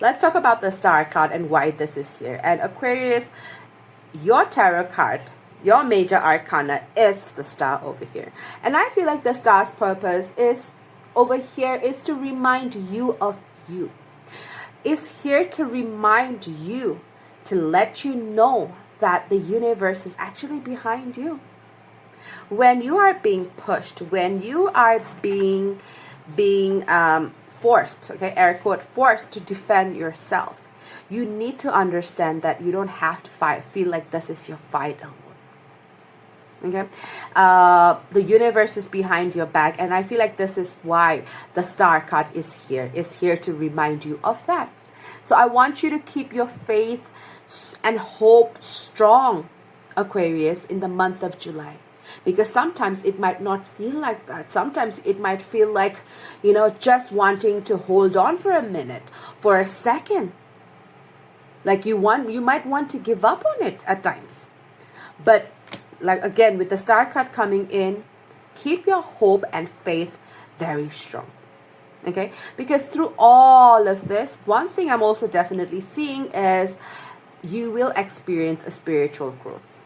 Speaker 1: Let's talk about the Star card and why this is here. And Aquarius, your tarot card, your major arcana is the Star over here. And I feel like the Star's purpose is over here is to remind you of you. It's here to remind you, to let you know that the universe is actually behind you. When you are being pushed, when you are being forced, okay, air quote, forced to defend yourself, you need to understand that you don't have to feel like this is your fight alone. Okay, the universe is behind your back, and I feel like this is why the Star card is here to remind you of that. So I want you to keep your faith and hope strong, Aquarius, in the month of July, because sometimes it might not feel like that. Sometimes it might feel like, just wanting to hold on for a minute, for a second, like you might want to give up on it at times. But like again, with the Star card coming in, keep your hope and faith very strong. Okay, because through all of this, one thing I'm also definitely seeing is you will experience a spiritual growth.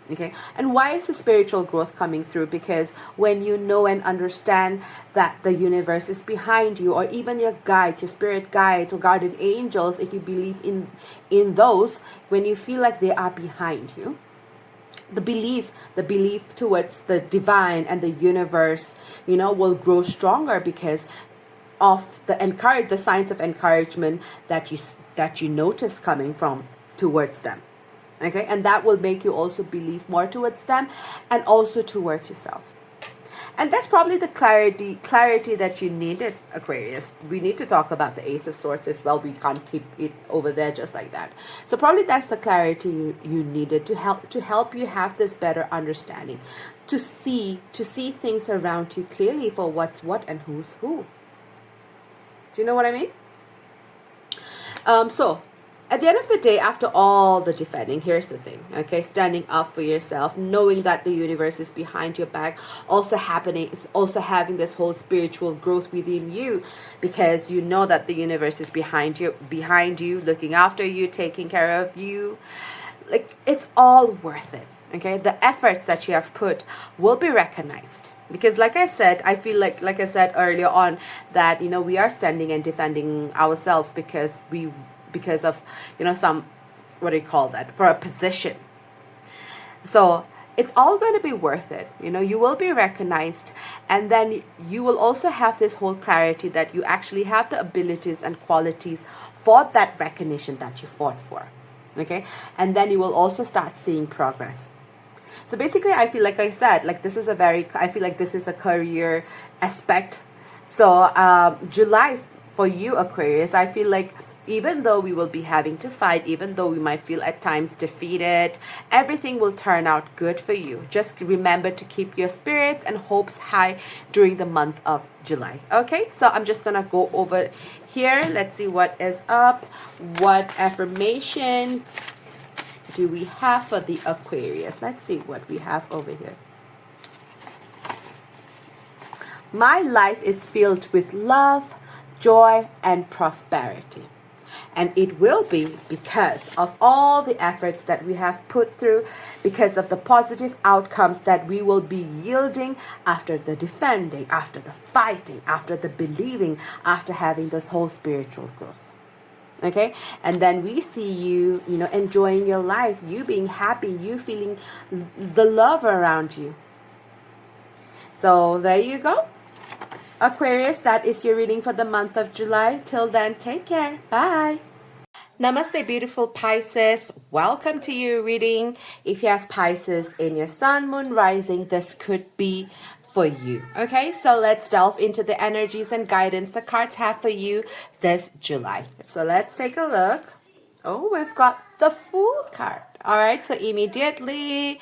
Speaker 1: Okay, and why is the spiritual growth coming through? Because when you know and understand that the universe is behind you, or even your guides, your spirit guides or guardian angels, if you believe in those, when you feel like they are behind you, the belief towards the divine and the universe, will grow stronger because of the signs of encouragement that you notice coming from towards them. Okay, and that will make you also believe more towards them and also towards yourself. And that's probably the clarity that you needed, Aquarius. We need to talk about the Ace of Swords as well. We can't keep it over there just like that. So probably that's the clarity you needed to help you have this better understanding, to see things around you clearly for what's what and who's who. Do you know what I mean? So at the end of the day, after all the defending, here's the thing, okay? Standing up for yourself, knowing that the universe is behind your back, it's also having this whole spiritual growth within you, because you know that the universe is behind you, looking after you, taking care of you. Like, it's all worth it, okay? The efforts that you have put will be recognized. Because like I said, I feel like I said earlier on, that, we are standing and defending ourselves because of, some, what do you call that, for a position. So it's all going to be worth it. You will be recognized, and then you will also have this whole clarity that you actually have the abilities and qualities for that recognition that you fought for. Okay, and then you will also start seeing progress. So basically, I feel like I said, I feel like this is a career aspect. So July for you, Aquarius, I feel like even though we will be having to fight, even though we might feel at times defeated, everything will turn out good for you. Just remember to keep your spirits and hopes high during the month of July. Okay, so I'm just gonna go over here. Let's see what is up. What affirmation do we have for the Aquarius? Let's see what we have over here. My life is filled with love, joy, and prosperity. And it will be because of all the efforts that we have put through, because of the positive outcomes that we will be yielding after the defending, after the fighting, after the believing, after having this whole spiritual growth. Okay? And then we see you, enjoying your life, you being happy, you feeling the love around you. So there you go. Aquarius, that is your reading for the month of July. Till then, take care. Bye. Namaste, beautiful Pisces. Welcome to your reading. If you have Pisces in your sun, moon, rising, this could be for you. Okay, so let's delve into the energies and guidance the cards have for you this July. So let's take a look. Oh, we've got the Fool card. All right, so immediately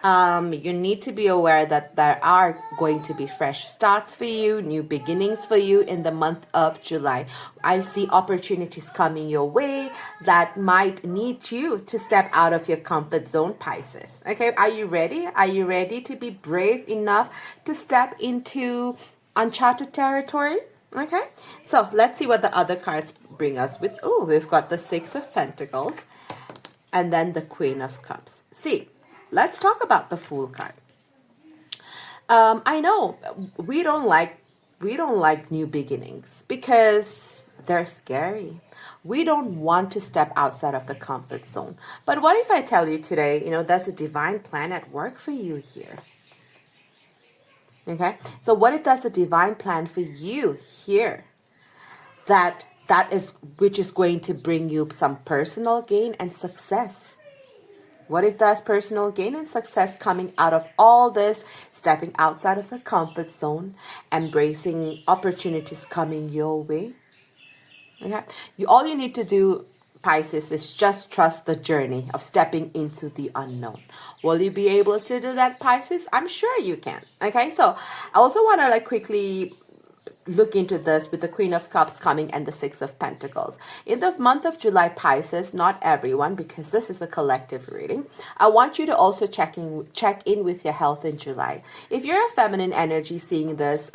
Speaker 1: you need to be aware that there are going to be fresh starts for you, new beginnings for you in the month of July. I see opportunities coming your way that might need you to step out of your comfort zone, Pisces. Okay, are you ready? Are you ready to be brave enough to step into uncharted territory? Okay, so let's see what the other cards bring us with. Oh, we've got the Six of Pentacles and then the Queen of Cups. See, let's talk about the Fool card. I know we don't like new beginnings because they're scary. We don't want to step outside of the comfort zone. But what if I tell you today, there's a divine plan at work for you here? Okay? So what if there's a divine plan for you here which is going to bring you some personal gain and success? What if there's personal gain and success coming out of all this, stepping outside of the comfort zone, embracing opportunities coming your way? Okay? All you need to do, Pisces, is just trust the journey of stepping into the unknown. Will you be able to do that, Pisces? I'm sure you can. Okay, so I also want to quickly look into this with the Queen of Cups coming and the Six of Pentacles. In the month of July, Pisces, not everyone, because this is a collective reading, I want you to also check in with your health in July. If you're a feminine energy seeing this,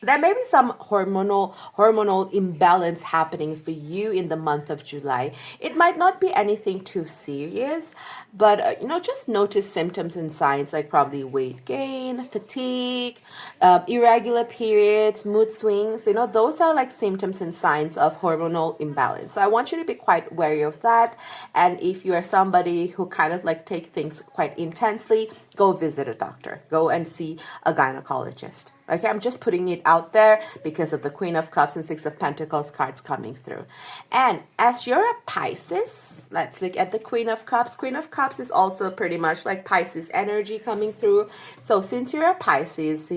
Speaker 1: there may be some hormonal imbalance happening for you in the month of July. It might not be anything too serious, but just notice symptoms and signs like probably weight gain, fatigue, irregular periods, mood swings. Those are like symptoms and signs of hormonal imbalance. So I want you to be quite wary of that. And if you are somebody who kind of like take things quite intensely, go visit a doctor. Go and see a gynecologist. Okay, I'm just putting it out there because of the Queen of Cups and Six of Pentacles cards coming through. And as you're a Pisces, let's look at the Queen of Cups. Queen of Cups is also pretty much like Pisces energy coming through. So since you're a Pisces,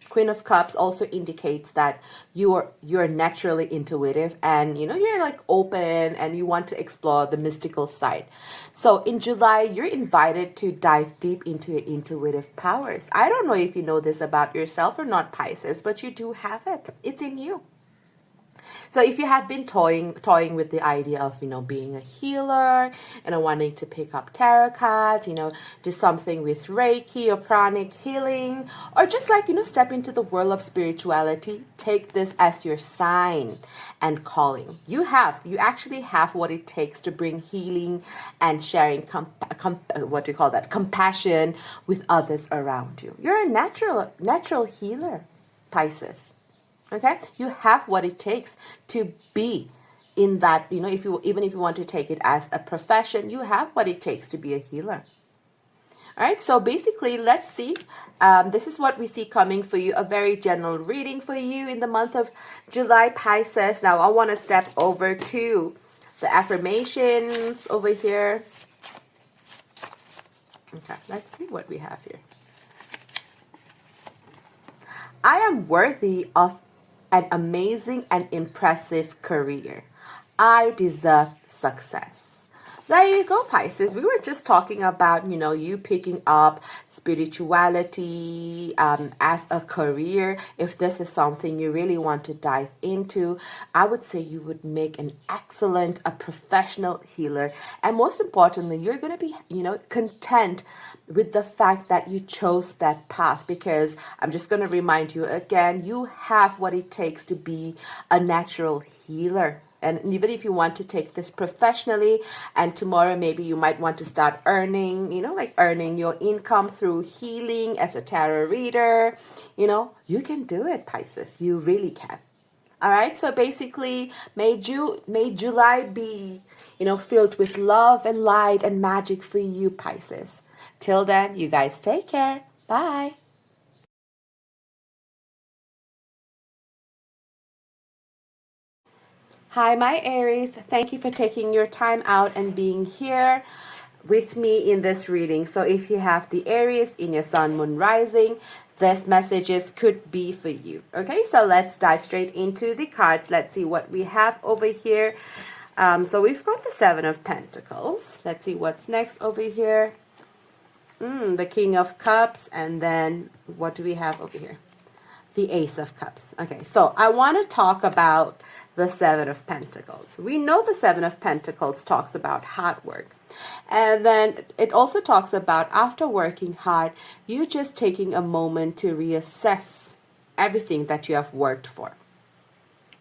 Speaker 1: Queen of Cups also indicates that you're naturally intuitive, and you're like open and you want to explore the mystical side. So in July, you're invited to dive deep into your intuitive powers. I don't know if you know this about yourself or not, Pisces, but you do have it. It's in you. So if you have been toying with the idea of, being a healer, wanting to pick up tarot cards, do something with Reiki or pranic healing, or just like, step into the world of spirituality, take this as your sign and calling. You actually have what it takes to bring healing and sharing, compassion with others around you. You're a natural healer, Pisces. Okay, you have what it takes to be in that, even if you want to take it as a profession, you have what it takes to be a healer. All right, so basically, let's see. This is what we see coming for you, a very general reading for you in the month of July, Pisces. Now, I want to step over to the affirmations over here. Okay, let's see what we have here. I am worthy of an amazing and impressive career. I deserve success. There you go, Pisces. We were just talking about, you picking up spirituality as a career. If this is something you really want to dive into, I would say you would make an excellent, a professional healer. And most importantly, you're going to be, content with the fact that you chose that path, because I'm just going to remind you again, you have what it takes to be a natural healer. And even if you want to take this professionally, and tomorrow maybe you might want to start earning, earning your income through healing as a tarot reader, you can do it, Pisces. You really can. All right. So basically, may July be, filled with love and light and magic for you, Pisces. Till then, you guys take care. Bye. Hi, my Aries. Thank you for taking your time out and being here with me in this reading. So if you have the Aries in your sun, moon, rising, this messages could be for you. Okay, so let's dive straight into the cards. Let's see what we have over here. So we've got the Seven of Pentacles. Let's see what's next over here. The King of Cups. And then what do we have over here? The Ace of Cups. Okay, so I want to talk about the Seven of Pentacles. We know the Seven of Pentacles talks about hard work. And then it also talks about after working hard, you just taking a moment to reassess everything that you have worked for.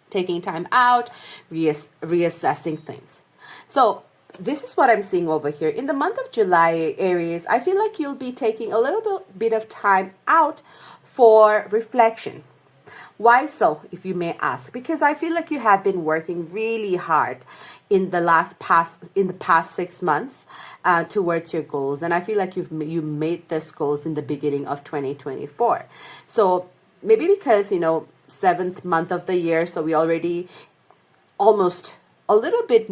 Speaker 1: Taking time out, reassessing things. So this is what I'm seeing over here. In the month of July, Aries, I feel like you'll be taking a little bit of time out for reflection. Why so, if you may ask? Because I feel like you have been working really hard in the past 6 months towards your goals, and I feel like you made these goals in the beginning of 2024. So maybe because 7th month of the year, so we already almost a little bit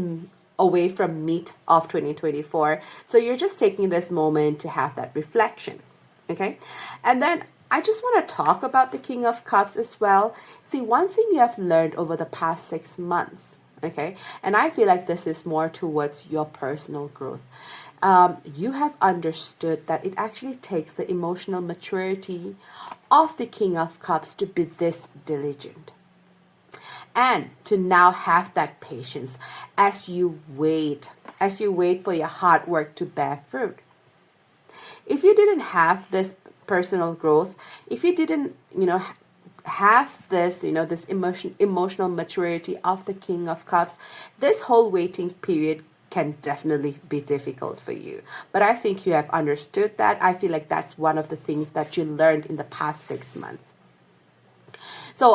Speaker 1: away from meat of 2024. So you're just taking this moment to have that reflection. Okay, and then I just want to talk about the King of Cups as well. See, one thing you have learned over the past 6 months, okay, and I feel like this is more towards your personal growth. You have understood that it actually takes the emotional maturity of the King of Cups to be this diligent. And to now have that patience as you wait for your hard work to bear fruit. If you didn't have this personal growth, if you didn't, have this, this emotional maturity of the King of Cups, this whole waiting period can definitely be difficult for you. But I think you have understood that. I feel like that's one of the things that you learned in the past 6 months. So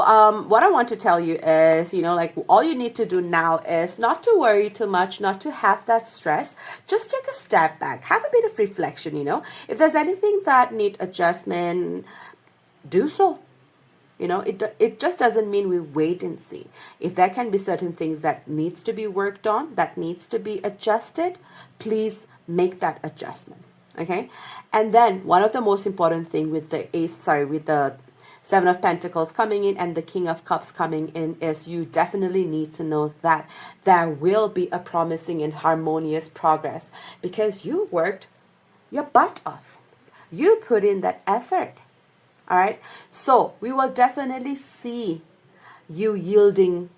Speaker 1: what I want to tell you is, like all you need to do now is not to worry too much, not to have that stress. Just take a step back, have a bit of reflection, If there's anything that need adjustment, do so. It just doesn't mean we wait and see. If there can be certain things that needs to be worked on, that needs to be adjusted, please make that adjustment. Okay? And then one of the most important thing with the Seven of Pentacles coming in and the King of Cups coming in is you definitely need to know that there will be a promising and harmonious progress because you worked your butt off. You put in that effort. All right. So we will definitely see you yielding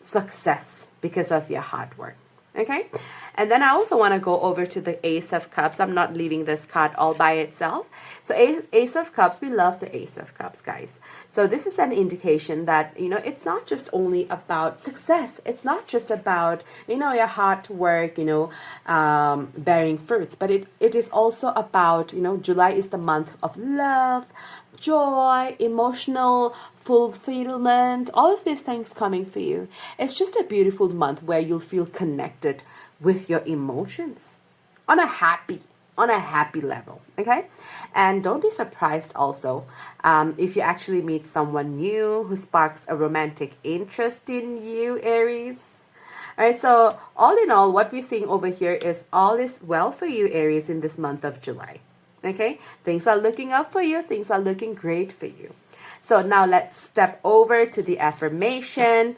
Speaker 1: success because of your hard work. Okay. And then I also want to go over to the Ace of Cups. I'm not leaving this card all by itself. So Ace of Cups, we love the Ace of Cups, guys. So this is an indication that, it's not just only about success. It's not just about, your hard work, bearing fruits. But it is also about, July is the month of love, joy, emotional fulfillment, all of these things coming for you. It's just a beautiful month where you'll feel connected with your emotions on a happy level. Okay. And don't be surprised also if you actually meet someone new who sparks a romantic interest in you, Aries. All right, so all in all, what we're seeing over here is all is well for you, Aries, in this month of July. Okay, things are looking up for you. Things are looking great for you. So now let's step over to the affirmation.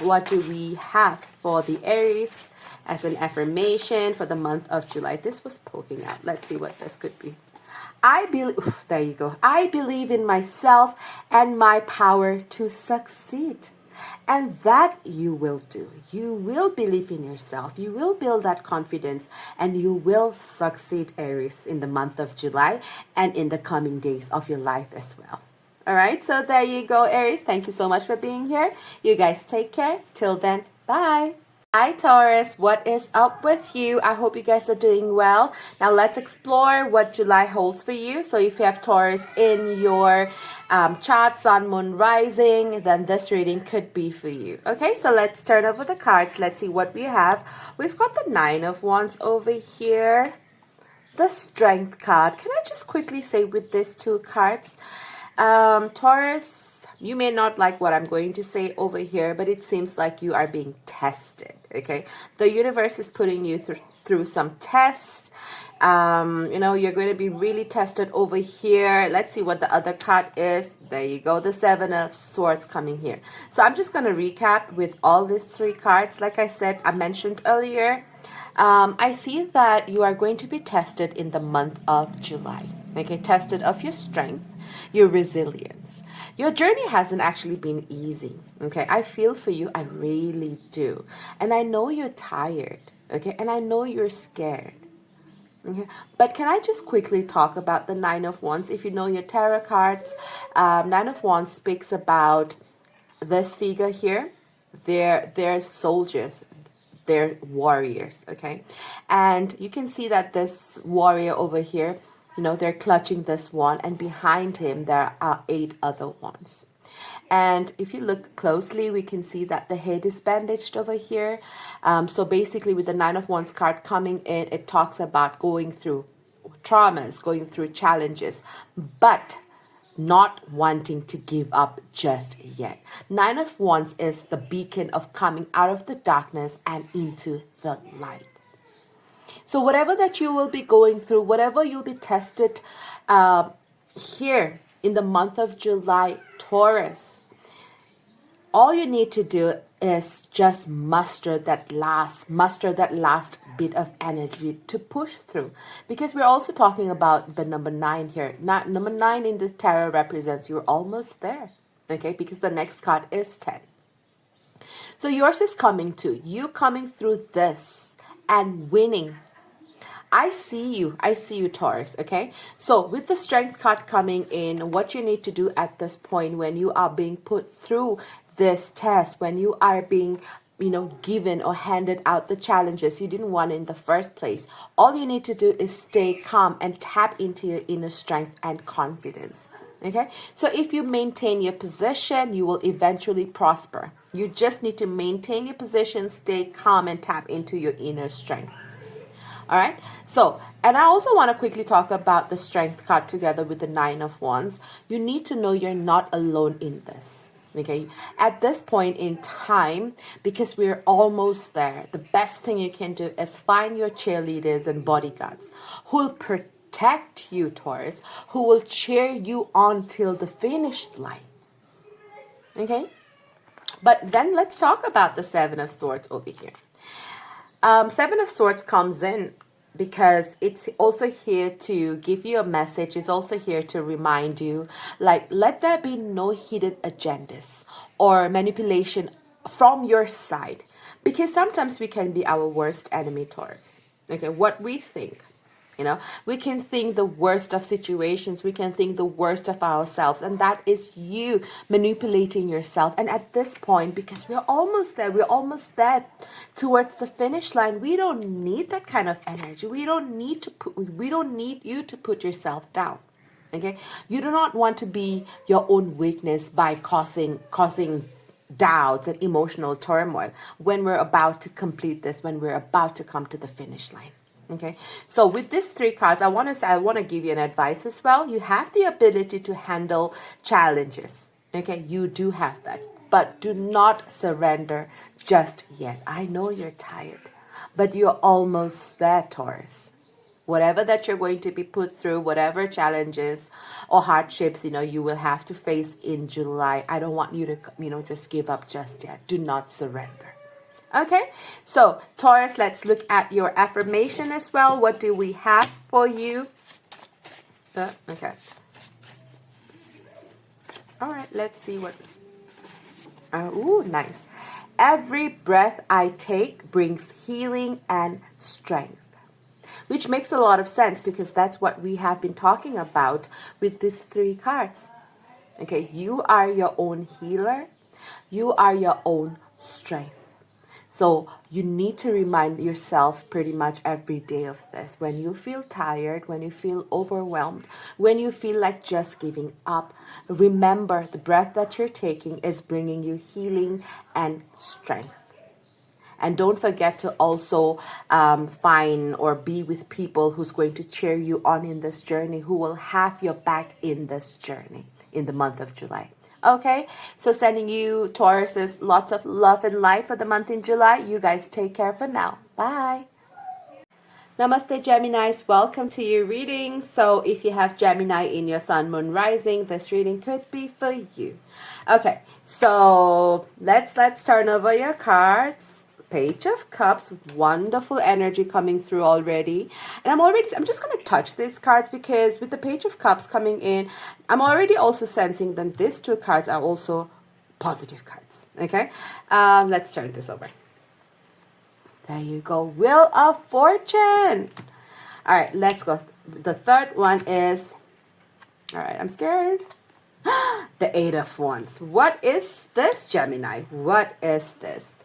Speaker 1: What do we have for the Aries as an affirmation for the month of July? This was poking out. Let's see what this could be. There you go. I believe in myself and my power to succeed. And that you will do. You will believe in yourself. You will build that confidence and you will succeed, Aries, in the month of July and in the coming days of your life as well. All right, so there you go, Aries. Thank you so much for being here. You guys take care. Till then, bye. Hi, Taurus. What is up with you? I hope you guys are doing well. Now, let's explore what July holds for you. So if you have Taurus in your chart, Sun, Moon, Rising, then this reading could be for you. Okay, so let's turn over the cards. Let's see what we have. We've got the Nine of Wands over here. The Strength card. Can I just quickly say with these two cards, Taurus, you may not like what I'm going to say over here, but it seems like you are being tested, okay? The universe is putting you through some tests. You're going to be really tested over here. Let's see what the other card is. There you go, the Seven of Swords coming here. So I'm just going to recap with all these three cards. Like I mentioned earlier, I see that you are going to be tested in the month of July. Okay, tested of your strength, your resilience. Your journey hasn't actually been easy. Okay, I feel for you. I really do. And I know you're tired. Okay, and I know you're scared. Okay, but can I just quickly talk about the Nine of Wands? If you know your tarot cards, Nine of Wands speaks about this figure here. They're soldiers. They're warriors, okay? And you can see that this warrior over here, they're clutching this wand, and behind him there are 8 other wands. And if you look closely, we can see that the head is bandaged over here. So basically with the Nine of Wands card coming in, it talks about going through traumas, going through challenges, but not wanting to give up just yet. Nine of Wands is the beacon of coming out of the darkness and into the light. So whatever that you will be going through, whatever you'll be tested here in the month of July, Taurus, all you need to do is just muster that last bit of energy to push through. Because we're also talking about the number 9 here. Number 9 in the tarot represents you're almost there. Okay, because the next card is 10. So yours is coming too. You coming through this and winning. I see you, Taurus. Okay, so with the Strength card coming in, what you need to do at this point when you are being put through this test, when you are being, given or handed out the challenges you didn't want in the first place, all you need to do is stay calm and tap into your inner strength and confidence. Okay, so if you maintain your position, you will eventually prosper. You just need to maintain your position, stay calm, and tap into your inner strength. All right. So, and I also want to quickly talk about the Strength card together with the Nine of Wands. You need to know you're not alone in this. Okay. At this point in time, because we're almost there, the best thing you can do is find your cheerleaders and bodyguards who will protect you, Taurus, who will cheer you on till the finish line. Okay. But then let's talk about the Seven of Swords over here. Seven of Swords comes in because it's also here to give you a message. It's also here to remind you, like, let there be no hidden agendas or manipulation from your side, because sometimes we can be our worst enemy, Taurus. Okay, what we think. We can think the worst of situations. We can think the worst of ourselves. And that is you manipulating yourself. And at this point, because we're almost there towards the finish line, we don't need that kind of energy. We don't need you to put yourself down. Okay? You do not want to be your own weakness by causing doubts and emotional turmoil when we're about to complete this, when we're about to come to the finish line. Okay, so with these three cards, I want to give you an advice as well. You have the ability to handle challenges. Okay, you do have that, but do not surrender just yet. I know you're tired, but you're almost there, Taurus. Whatever that you're going to be put through, whatever challenges or hardships, you will have to face in July. I don't want you to, just give up just yet. Do not surrender. Okay, so Taurus, let's look at your affirmation as well. What do we have for you? Okay. All right, let's see what. Ooh, nice. Every breath I take brings healing and strength, which makes a lot of sense because that's what we have been talking about with these three cards. Okay, you are your own healer. You are your own strength. So you need to remind yourself pretty much every day of this. When you feel tired, when you feel overwhelmed, when you feel like just giving up, remember the breath that you're taking is bringing you healing and strength. And don't forget to also find or be with people who's going to cheer you on in this journey, who will have your back in this journey in the month of July. Okay, so sending you, Tauruses, lots of love and light for the month in July. You guys take care for now. Bye. Namaste, Geminis. Welcome to your reading. So if you have Gemini in your sun, moon, rising, this reading could be for you. Okay, so let's turn over your cards. Page of Cups, wonderful energy coming through already. And I'm just going to touch these cards because with the Page of Cups coming in, I'm already also sensing that these two cards are also positive cards. Okay, let's turn this over. There you go. Wheel of Fortune. All right, let's go. The third one is, all right, I'm scared. The Eight of Wands. What is this, Gemini? What is this?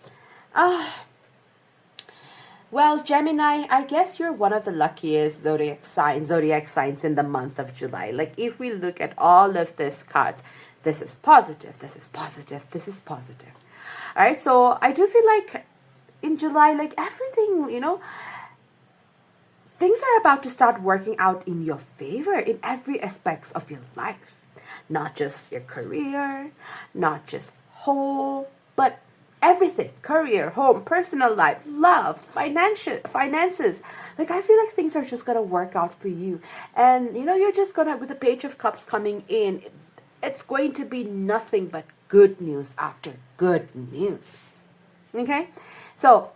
Speaker 1: Well, Gemini, I guess you're one of the luckiest zodiac signs in the month of July. Like, if we look at all of these cards, this is positive, this is positive, this is positive. All right, so I do feel like in July, like everything, things are about to start working out in your favor in every aspects of your life. Not just your career, not just whole, but everything. Career, home, personal life, love, finances. Like, I feel like things are just going to work out for you. And, you're just going to, with the Page of Cups coming in, it's going to be nothing but good news after good news. Okay? So,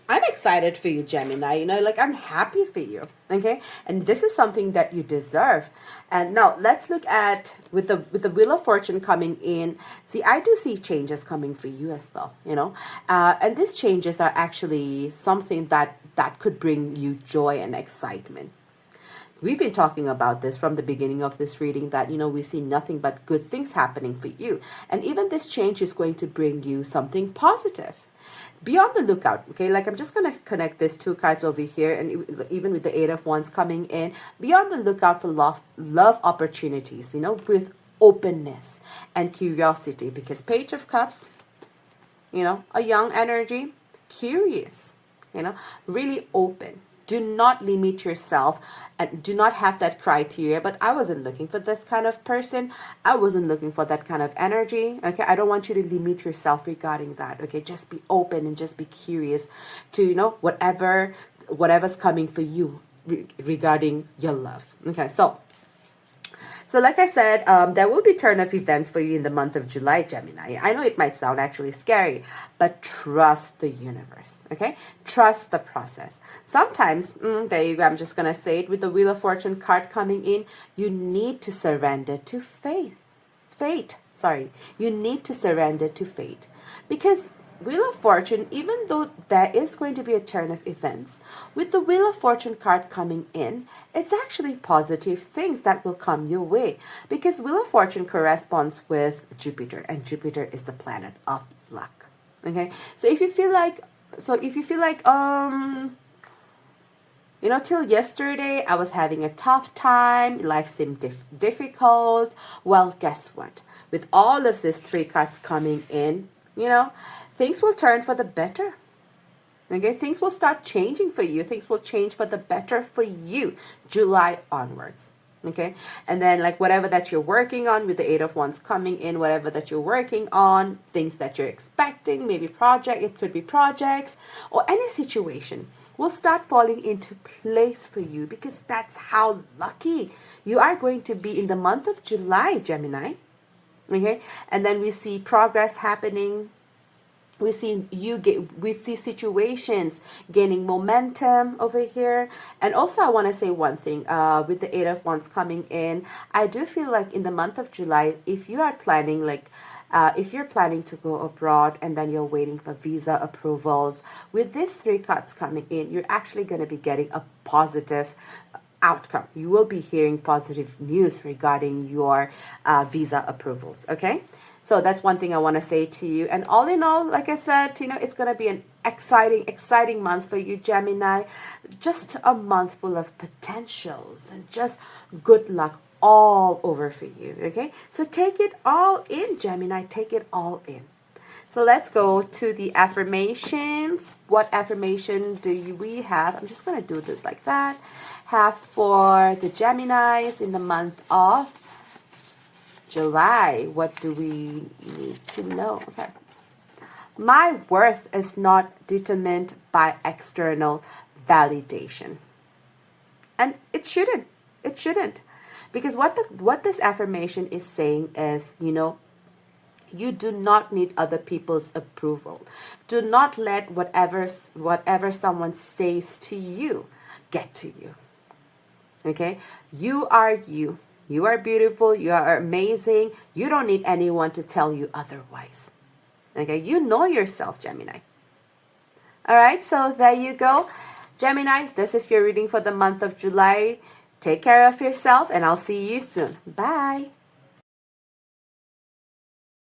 Speaker 1: I'm excited for you, Gemini. You know, like I'm happy for you. Okay, and this is something that you deserve. And now let's look at with the Wheel of Fortune coming in. See, I do see changes coming for you as well. You know, and these changes are actually something that could bring you joy and excitement. We've been talking about this from the beginning of this reading that, you know, we see nothing but good things happening for you. And even this change is going to bring you something positive. Be on the lookout, okay? Like I'm just going to connect these two cards over here, and even with the Eight of Wands coming in, be on the lookout for love opportunities, you know, with openness and curiosity, because Page of Cups, you know, a young energy, curious, you know, really open. Do not limit yourself and do not have that criteria. But I wasn't looking for this kind of person. I wasn't looking for that kind of energy. Okay, I don't want you to limit yourself regarding that. Okay, just be open and just be curious to, you know, whatever's coming for you regarding your love. Okay, so like I said, there will be turn of events for you in the month of July, Gemini. I know it might sound actually scary, but trust the universe, okay? Trust the process. Sometimes, there you go, I'm just going to say it, with the Wheel of Fortune card coming in, you need to surrender to fate. You need to surrender to fate. Because Wheel of Fortune, even though there is going to be a turn of events, with the Wheel of Fortune card coming in, it's actually positive things that will come your way. Because Wheel of Fortune corresponds with Jupiter, and Jupiter is the planet of luck. Okay? So if you feel like, you know, till yesterday, I was having a tough time, life seemed difficult, well, guess what? With all of these three cards coming in, you know, things will turn for the better. Okay, things will start changing for you. Things will change for the better for you July onwards. Okay, and then like whatever that you're working on with the Eight of Wands coming in, whatever that you're working on, things that you're expecting, maybe it could be projects or any situation will start falling into place for you, because that's how lucky you are going to be in the month of July, Gemini. Okay, and then we see progress happening. We see situations gaining momentum over here. And also I want to say one thing, with the Eight of Wands coming in, I do feel like in the month of July, if you are planning if you're planning to go abroad and then you're waiting for visa approvals, with these three cards coming in, you're actually going to be getting a positive outcome. You will be hearing positive news regarding your visa approvals, okay? So that's one thing I want to say to you. And all in all, like I said, you know, it's going to be an exciting month for you, Gemini. Just a month full of potentials and just good luck all over for you, okay? So take it all in, Gemini. Take it all in. So let's go to the affirmations. What affirmation do we have? I'm just going to do this like that. Have for the Geminis in the month of July. What do we need to know? Okay. My worth is not determined by external validation. And it shouldn't. It shouldn't. Because what this affirmation is saying is, you know, you do not need other people's approval. Do not let whatever someone says to you get to you. Okay? You are you. You are beautiful. You are amazing. You don't need anyone to tell you otherwise. Okay? You know yourself, Gemini. All right? So there you go. Gemini, this is your reading for the month of July. Take care of yourself, and I'll see you soon. Bye.